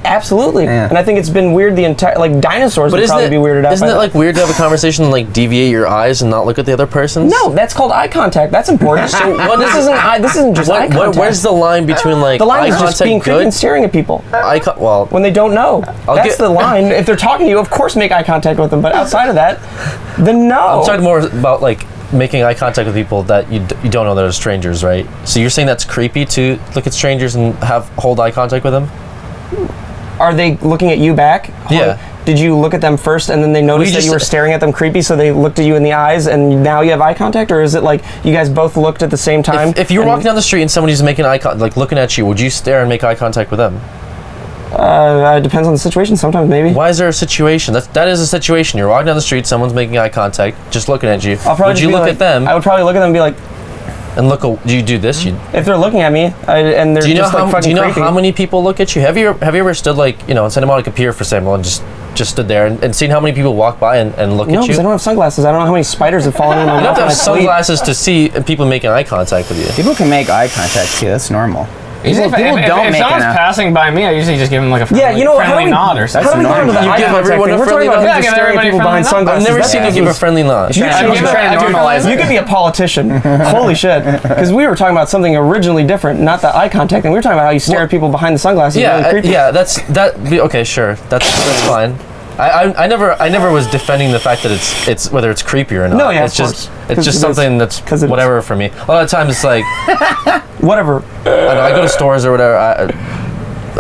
Absolutely.
Yeah.
And I think it's been weird the entire, like dinosaurs would probably be weirded out
Isn't
by
it
that.
like weird to have a conversation and like deviate your eyes and not look at the other person's?
No, that's called eye contact. That's important. So this isn't just eye contact.
Where's the line between like
the line
eye
is just being
contact
creepy
good?
and staring at people
Well,
when they don't know. That's the line. If they're talking to you, of course make eye contact with them. But outside of that, then no.
I'm talking more about like making eye contact with people that you don't know that are strangers, right? So you're saying that's creepy to look at strangers and hold eye contact with them?
Are they looking at you back?
Yeah.
Did you look at them first and then they noticed that you were staring at them creepy, so they looked at you in the eyes and now you have eye contact? Or is it like you guys both looked at the same time?
If you were walking down the street and somebody's making like looking at you, would you stare and make eye contact with them?
It depends on the situation. Sometimes maybe.
Why is there a situation? That is a situation. You're walking down the street, someone's making eye contact, just looking at you.
I'll probably
Would
just
you
be
look
like-
at them
I would probably look at them and be like,
and look? Do you do this?
if they're looking at me and they're
Do you know
just like
how?
fucking
Do you know
creepy.
how many people look at you? Have you ever stood like in Santa Monica Pier for example and just stood there and seen how many people walk by and look
No,
at you?
because I don't have sunglasses. I don't know how many spiders have fallen in my
You don't
mouth
have to
when I
have
sleep.
sunglasses to see people making eye contact with you.
People can make eye contact too. That's normal.
Usually
People don't
if
make
someone's
enough.
passing by me, I usually just give them like a friendly,
Yeah, you know, how do
friendly
we,
nod or
how
something.
do we go into the
normal.
eye
You give
contact
everyone
thing?
a
We're talking
friendly
about
nod?
him
Yeah,
just
give
staring at
everybody
people
a
behind
friendly nod.
I've
sunglasses.
never
That's
seen you give a friendly nod.
You
I'm
should
trying to normalize
You
it.
could be a politician. Holy shit. Because we were talking about something originally different, not the eye contact thing. We were talking about how you stare at people behind the sunglasses.
Yeah,
really creepy.
okay, sure, that's fine. I never was defending the fact that it's whether it's creepy or not.
No, yeah,
it's
of
just
course.
it's
'Cause
just
it is.
something that's
'Cause it is.
whatever for me. A lot of times it's like
Whatever.
I go to stores or whatever.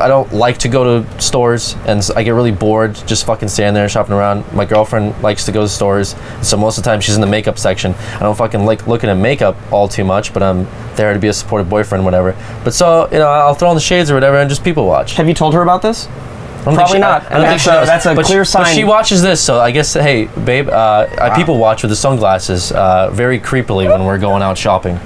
I don't like to go to stores, and I get really bored just fucking standing there shopping around. My girlfriend likes to go to stores, so most of the time she's in the makeup section. I don't fucking like looking at makeup all too much, but I'm there to be a supportive boyfriend, whatever. But so I'll throw on the shades or whatever and just people watch.
Have you told her about this?
I don't think
Probably
she-
not.
I don't think she knows.
That's a
But
clear
But
sign.
she watches this, so I guess, hey, babe, I people watch with the sunglasses very creepily when we're going out shopping.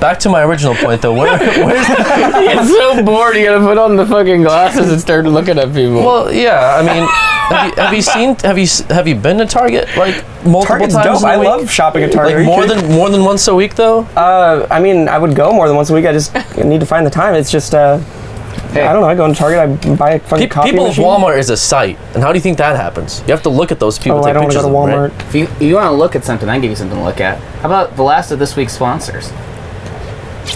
Back to my original point, though. Where's
It's so bored. You gotta put on the fucking glasses and start looking at people.
well, yeah. I mean, have you been to Target like multiple
Target's
times?
dope.
in a
I
week?
love shopping at Target. Are
Like
you kidding?
more than once a week, though.
I mean, I would go more than once a week. I just need to find the time. It's just, I don't know. I go into Target. I buy a fucking coffee
People of
machine.
Walmart is a site, and how do you think that happens? You have to look at those people.
Oh,
take
I don't want to
pictures
go to
of them,
Walmart.
right?
If you want to look at something, I can give you something to look at. How about the last of this week's sponsors?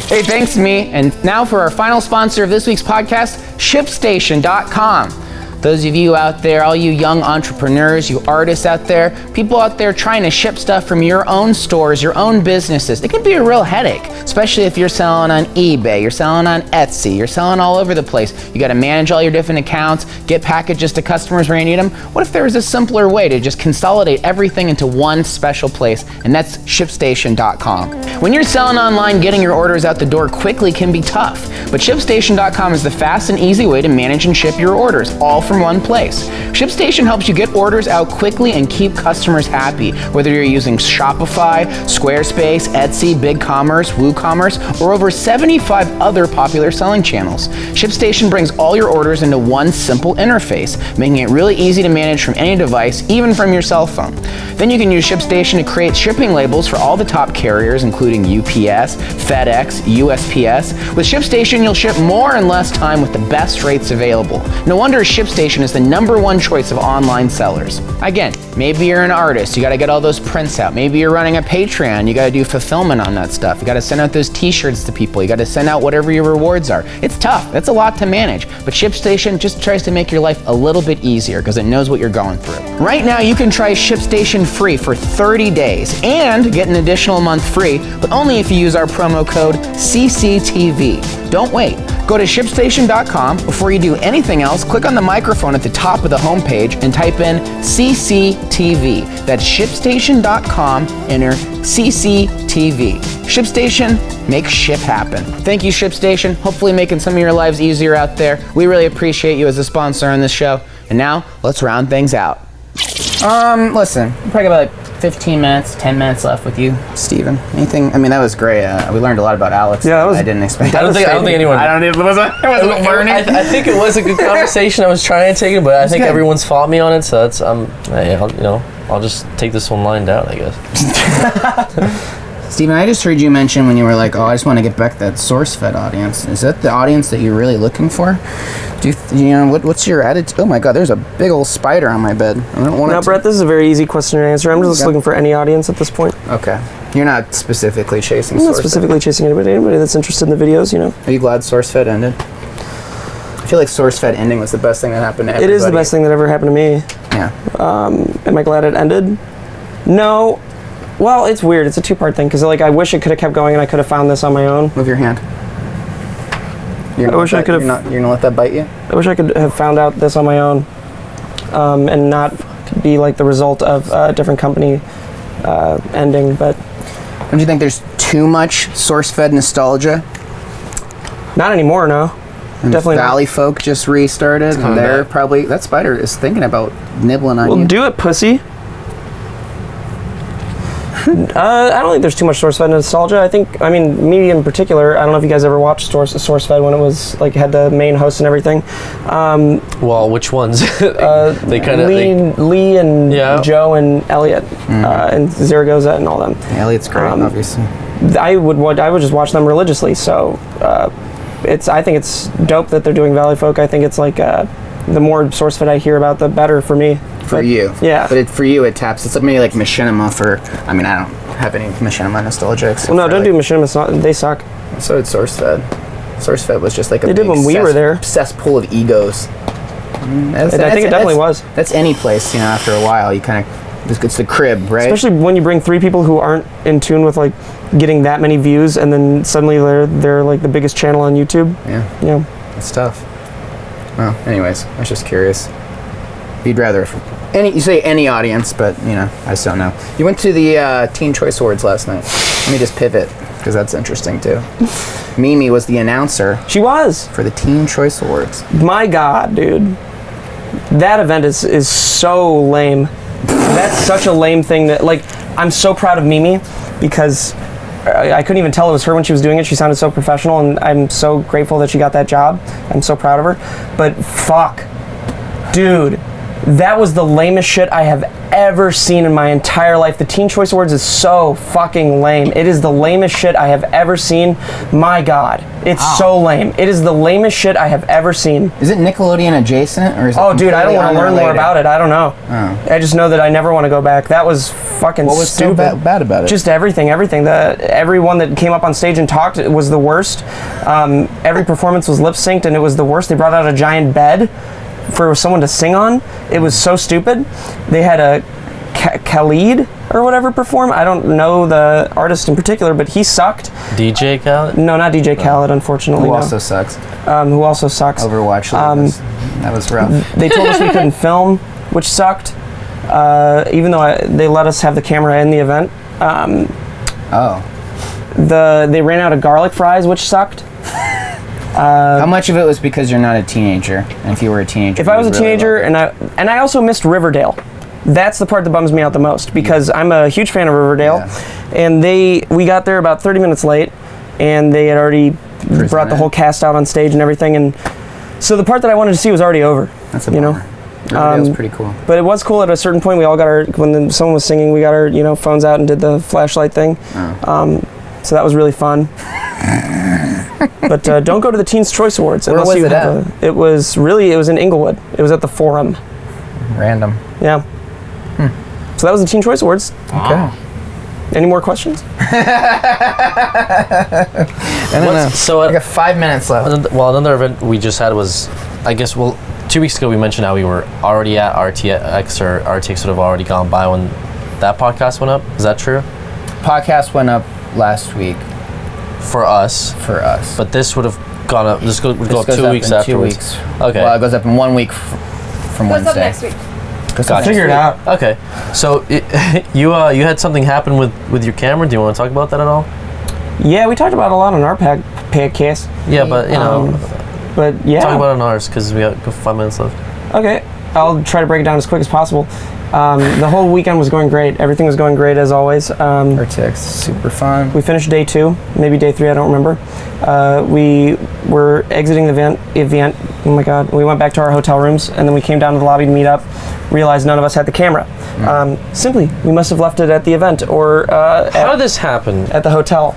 Hey, thanks me. And now for our final sponsor of this week's podcast, ShipStation.com. Those of you out there, all you young entrepreneurs, you artists out there, people out there trying to ship stuff from your own stores, your own businesses, it can be a real headache, especially if you're selling on eBay, you're selling on Etsy, you're selling all over the place. You got to manage all your different accounts, get packages to customers where you need them. What if there was a simpler way to just consolidate everything into one special place, and that's ShipStation.com. When you're selling online, getting your orders out the door quickly can be tough, but ShipStation.com is the fast and easy way to manage and ship your orders, all from one place. ShipStation helps you get orders out quickly and keep customers happy, whether you're using Shopify, Squarespace, Etsy, BigCommerce, WooCommerce, or over 75 other popular selling channels. ShipStation brings all your orders into one simple interface, making it really easy to manage from any device, even from your cell phone. Then you can use ShipStation to create shipping labels for all the top carriers, including UPS, FedEx, USPS. With ShipStation, you'll ship more in less time with the best rates available. No wonder ShipStation is the #1 choice of online sellers. Again, maybe you're an artist, you gotta get all those prints out. Maybe you're running a Patreon, you gotta do fulfillment on that stuff. You gotta send out those t-shirts to people, you gotta send out whatever your rewards are. It's tough, that's a lot to manage, but ShipStation just tries to make your life a little bit easier because it knows what you're going through. Right now, you can try ShipStation free for 30 days and get an additional month free, but only if you use our promo code CCTV. Don't wait. Go to ShipStation.com. Before you do anything else, click on the microphone at the top of the homepage and type in CCTV. That's ShipStation.com, enter CCTV. ShipStation, make ship happen. Thank you, ShipStation. Hopefully making some of your lives easier out there. We really appreciate you as a sponsor on this show. And now, let's round things out. Listen, we probably got about 15 minutes, 10 minutes left with you, Steven. Anything? I mean, that was great. We learned a lot about Alex.
Yeah, that was,
I didn't expect.
I don't think anyone.
I wasn't learning.
I think it was a good conversation. I was trying to take it, but I think
good.
everyone's fought me on it. So that's I'll just take this one lying down, I guess.
Steven, I just heard you mention when you were like, "Oh, I just want to get back that source-fed audience." Is that the audience that you're really looking for? Do you know what's your attitude? Oh my God, there's a big old spider on my bed. I don't want
No, Brett, this is a very easy question to answer. I'm just looking for any audience at this point.
Okay, you're not specifically chasing.
I'm not specifically chasing anybody that's interested in the videos. You know.
Are you glad SourceFed ended? I feel like SourceFed ending was the best thing that happened to everybody.
It is the best thing that ever happened to me.
Yeah.
Am I glad it ended? No. Well, it's weird. It's a two-part thing because like I wish it could have kept going and I could have found this on my own.
Move your hand.
I wish I could have.
You're gonna let that bite you?
I wish I could have found out this on my own, and not be like the result of a different company ending. But
don't you think there's too much source-fed nostalgia?
not anymore. No,
And
definitely not.
Valley Folk just restarted. And they're probably that spider is thinking about nibbling on you.
Well, do it, pussy. I don't think there's too much SourceFed nostalgia. I mean, me in particular. I don't know if you guys ever watched SourceFed when it was like had the main host and everything.
Well, which ones? They kind of
Lee and Joe and Elliot and Zaragoza and all them.
Elliot's great, obviously.
I would just watch them religiously. So I think it's dope that they're doing Valley Folk. I think it's like the more SourceFed I hear about, the better for me.
For you.
Yeah.
But for you, it taps. It's maybe like Machinima for. I mean, I don't have any Machinima nostalgia.
Well, no, don't do Machinima. They suck.
So did SourceFed. SourceFed was just like a
They did when we were there.
Cesspool of egos.
I think it definitely was.
That's any place, you know, after a while, you kind of. It's the crib, right?
Especially when you bring three people who aren't in tune with like getting that many views, and then suddenly they're like the biggest channel on YouTube.
Yeah.
Yeah.
It's tough. Well, anyways, I was just curious. You'd rather you say any audience, but you know, I just don't know. You went to the Teen Choice Awards last night. Let me just pivot because that's interesting too. Mimi was the announcer.
She was
for the Teen Choice Awards.
My God, dude, that event is so lame. That's such a lame thing that like I'm so proud of Mimi because I couldn't even tell it was her when she was doing it. She sounded so professional, and I'm so grateful that she got that job. I'm so proud of her. But fuck, dude. That was the lamest shit I have ever seen in my entire life. The Teen Choice Awards is so fucking lame. It is the lamest shit I have ever seen. My God, it's so lame. It is the lamest shit I have ever seen.
Is it Nickelodeon adjacent, or is it?
Oh, dude, I don't want to learn more about it. I don't know.
Oh.
I just know that I never want to go back. That was fucking
what was
stupid.
so bad about it?
Just everything. Everyone that came up on stage and talked was the worst. Every performance was lip synced, and it was the worst. They brought out a giant bed for someone to sing on. It was so stupid. They had a Khalid or whatever perform. I don't know the artist in particular, but he sucked.
DJ Khaled?
No, not DJ Khaled, unfortunately.
Who also sucks.
Who also sucks.
Overwatch. That was rough.
They told us we couldn't film, which sucked. Even though they let us have the camera in the event.
Oh.
They ran out of garlic fries, which sucked.
How much of it was because you're not a teenager? And if you were a teenager,
If I was a
you'd really
teenager,
love
and I also missed Riverdale. That's the part that bums me out the most, because I'm a huge fan of Riverdale, and we got there about 30 minutes late, and they had already brought the whole cast out on stage and everything, and so the part that I wanted to see was already over.
That's a bummer. Riverdale's pretty cool.
But it was cool at a certain point. We all got when someone was singing, we got our phones out and did the flashlight thing. So that was really fun. But don't go to the Teens Choice Awards
Where
unless
was
you
it
have
at?
it was in Inglewood. It was at the Forum.
Random.
Yeah. So that was the Teen Choice Awards.
Okay.
Any more questions?
So
I got 5 minutes left.
well, another event we just had was, I guess, 2 weeks ago we mentioned how we were already at RTX, or RTX would have already gone by when that podcast went up. Is that true?
Podcast went up last week
For us. But this would have gone up. This would go up 2 weeks after.
2 weeks.
Okay.
Well, it goes up in 1 week from
What's
Wednesday.
up next week?
Gotcha.
Figure it out.
Okay. So you had something happen with your camera. Do you want to talk about that at all?
Yeah, we talked about a lot on our podcast.
Yeah, but
But yeah.
talk about it on ours because we got 5 minutes left.
Okay, I'll try to break it down as quick as possible. The whole weekend was going great. Everything was going great as always.
RTX, super fun.
We finished day 2, maybe day 3, I don't remember. We were exiting the event. Oh my God. We went back to our hotel rooms, and then we came down to the lobby to meet up, realized none of us had the camera. Simply, we must have left it at the event or
How did this happen?
at the hotel.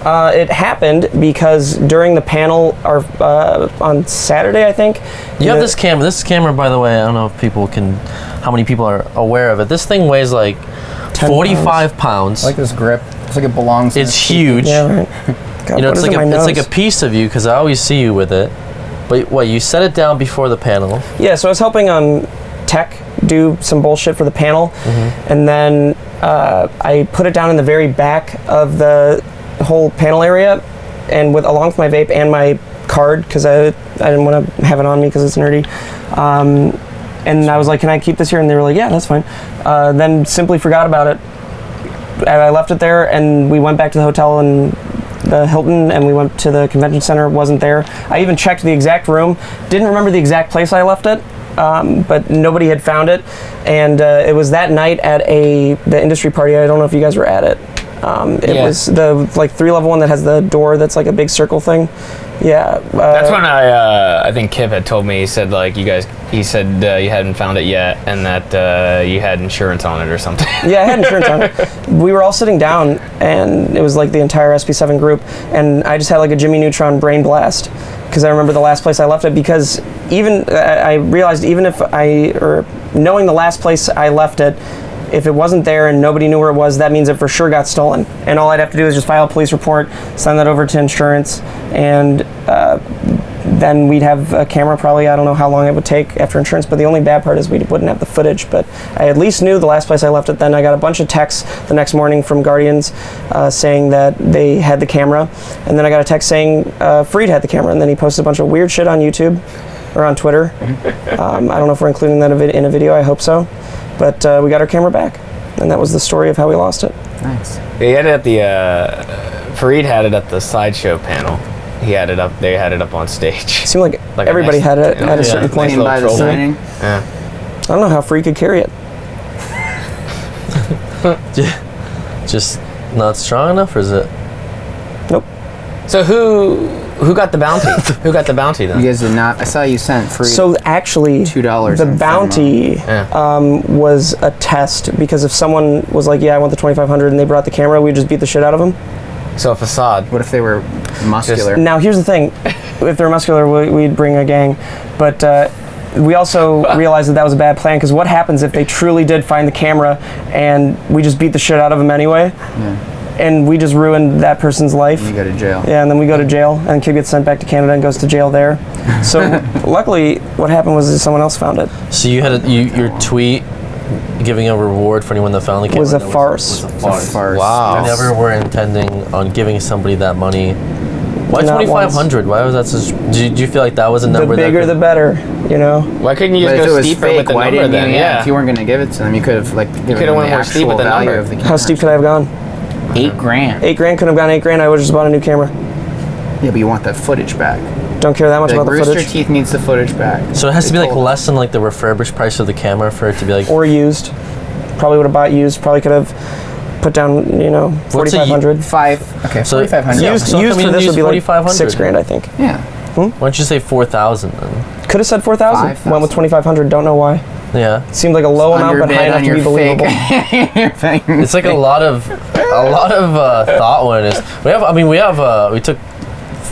It happened because during the panel on Saturday, I think.
You have this camera. This camera, by the way, I don't know if how many people are aware of it. This thing weighs like 45 pounds.
I like this grip. It's like it belongs.
It's huge.
Yeah, right. God,
It's like a piece of you because I always see you with it. But what, you set it down before the panel?
Yeah, so I was helping Tech do some bullshit for the panel, and then I put it down in the very back of the whole panel area, and along with my vape and my card, because I didn't want to have it on me because it's nerdy. And I was like, can I keep this here? And they were like, yeah, that's fine. Then simply forgot about it. And I left it there, and we went back to the hotel and the Hilton, and we went to the convention center. Wasn't there. I even checked the exact room. Didn't remember the exact place I left it, but nobody had found it. And it was that night at the industry party. I don't know if you guys were at it. It was the 3-level one that has the door that's like a big circle thing. Yeah.
That's when I think Kip had told me. He said he said you hadn't found it yet, and that you had insurance on it or something.
Yeah, I had insurance on it. We were all sitting down, and it was like the entire SP7 group, and I just had like a Jimmy Neutron brain blast because I remember the last place I left it. Because I realized even if knowing the last place I left it, if it wasn't there and nobody knew where it was, that means it for sure got stolen. And all I'd have to do is just file a police report, send that over to insurance, and then we'd have a camera probably. I don't know how long it would take after insurance, but the only bad part is we wouldn't have the footage. But I at least knew the last place I left it then. I got a bunch of texts the next morning from Guardians saying that they had the camera. And then I got a text saying Freed had the camera. And then he posted a bunch of weird shit on YouTube or on Twitter. I don't know if we're including that in a video. I hope so. But we got our camera back, and that was the story of how we lost it.
Nice.
He had it at Fareed had it at the sideshow panel. He had it up. They had it up on stage.
It seemed like
Like a
everybody
nice-
had it
yeah.
at a certain point.
Playing by the
troll.
signing.
Yeah.
I don't know how Free could carry it.
Just not strong enough, or is it?
Nope.
So who got the bounty? Who got the bounty then?
You guys did not. I saw you sent free.
So actually,
$2
the
in
bounty was a test, because if someone was like, "Yeah, I want the 2,500," and they brought the camera, we'd just beat the shit out of them.
So a facade.
What if they were muscular?
Now here's the thing: if they're muscular, we'd bring a gang, but. We also realized that was a bad plan, because what happens if they truly did find the camera and we just beat the shit out of them anyway, and we just ruined that person's life?
You go to jail.
Yeah, and then we go to jail, and kid gets sent back to Canada and goes to jail there. So luckily, what happened was that someone else found it.
So you had your tweet giving a reward for anyone that found the camera.
Was a farce.
Was a farce.
farce.
Wow.
You never were intending on giving somebody that money. Why
Not
2,500? Why was that such? Did you feel like that was a
The
number?
bigger, the better. You know.
Why couldn't you
But
just
if it
go
was
steeper
fake,
with the
why
number
didn't
then?
you?
Yeah.
If you weren't going to give it to them, you could have given
could've
them
went
the
more steep
actual
with the
value
number.
of the camera.
How steep could I have gone?
$8,000.
$8,000 could have gone $8,000. I would have just bought a new camera.
Yeah, but you want that footage back.
don't care that much
Like,
about the
Rooster
footage.
Teeth needs the footage back.
So it has to be like
told us.
less than like the refurbished price of the camera for it to be like.
Or used. Probably would have bought used. Probably could have put down, you know,
What's a
4,500.
Okay,
So-
4,500.
Yeah.
Used,
So
used
come
for
in
this
used
would be like
4,500.
$6,000, I think.
Yeah.
Why don't you say 4,000 then?
Could have said 4,000.
5,000.
Went with 2,500. Don't know why.
Yeah.
Seemed like a low amount, but high enough to be believable.
It's like a lot of thought went in. We took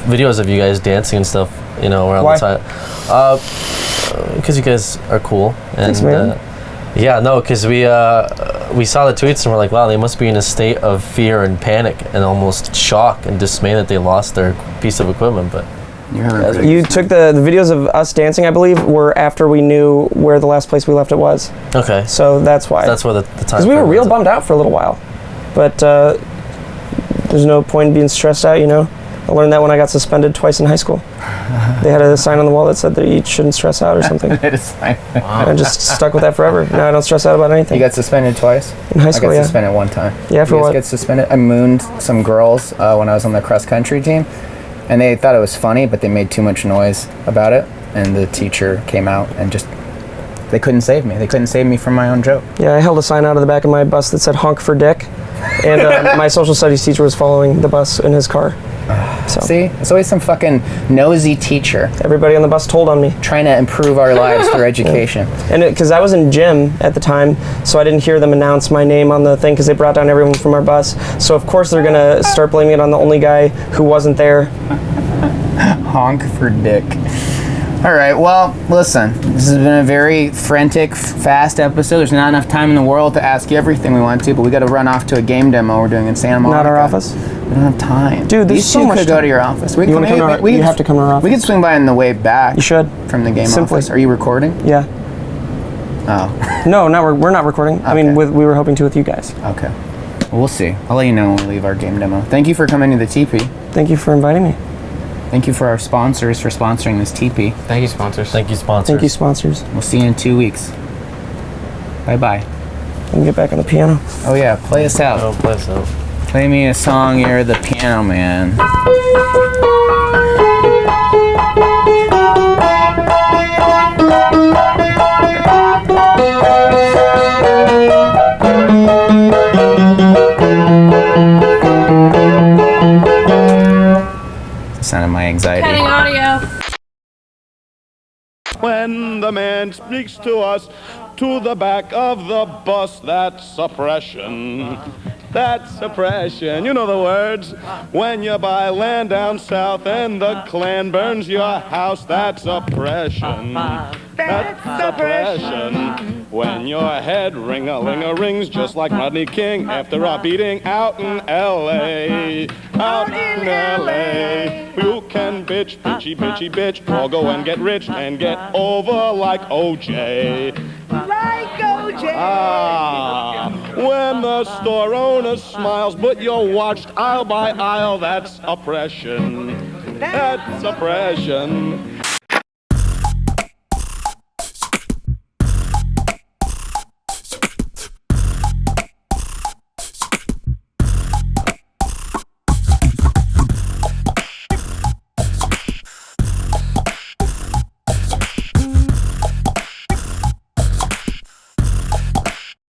videos of you guys dancing and stuff, you know, around
Why?
the side. Because you guys are cool. And,
Thanks, man.
yeah, no, because we saw the tweets and we're like, wow, they must be in a state of fear and panic and almost shock and dismay that they lost their piece of equipment. But
You took the videos of us dancing, I believe, were after we knew where the last place we left it was.
okay,
So that's why.
that's where the time.
Because we were
frame
real
is.
bummed out for a little while. But there's no point in being stressed out, you know? I learned that when I got suspended twice in high school. They had a sign on the wall that said that you shouldn't stress out or something.
It is fine.
I just stuck with that forever. Now I don't stress out about anything.
You got suspended twice?
In high school,
I got
yeah.
suspended one time.
Yeah, for
you guys
what?
get suspended? I mooned some girls when I was on the cross country team, and they thought it was funny, but they made too much noise about it, and the teacher came out and just, they couldn't save me. They couldn't save me from my own joke.
Yeah, I held a sign out of the back of my bus that said honk for dick. And my social studies teacher was following the bus in his car. So
See? It's always some fucking nosy teacher
everybody on the bus told on me.
trying to improve our lives through education.
And because I was in gym at the time, so I didn't hear them announce my name on the thing because they brought down everyone from our bus. So of course they're going to start blaming it on the only guy who wasn't there.
Honk for dick. All right, well, listen, this has been a very frantic, fast episode. There's not enough time in the world to ask you everything we want to, but we got to run off to a game demo we're doing in Santa Monica.
Not our office.
We don't have time.
Dude, there's
These
so
two
much
could go
time.
to your office. We
You wanna come to our- you have to come to our
We could
office.
swing by on the way back.
You should.
From the game
Simply.
office. Are you recording?
Yeah.
Oh,
No, we're not recording. I mean,
Okay.
we were hoping to with you guys.
okay. Well, we'll see. I'll let you know when we leave our game demo. Thank you for coming to the Tipi.
Thank you for inviting me.
Thank you for our sponsors for sponsoring this Tipi.
Thank you, sponsors.
Thank you, sponsors.
Thank you, sponsors.
We'll see you in 2 weeks. Bye-bye.
Let me get back on the piano.
Oh yeah, play us out.
Oh, bless up.
Play me a song, you're the piano man. The sound of my anxiety.
Cutting audio.
When the man speaks to us to the back of the bus, that's oppression. That's oppression. You know the words. When you buy land down south and the Klan burns your house, that's oppression. That's oppression. When your head ring-a-ling-a-rings just like Rodney King after a beating out in L.A. Out in L.A. You can bitch, bitchy, bitchy, bitch, or go and get rich and get over like O.J. Like O.J. Ah, when the store owner smiles, but you're watched aisle by aisle, that's oppression. That's oppression.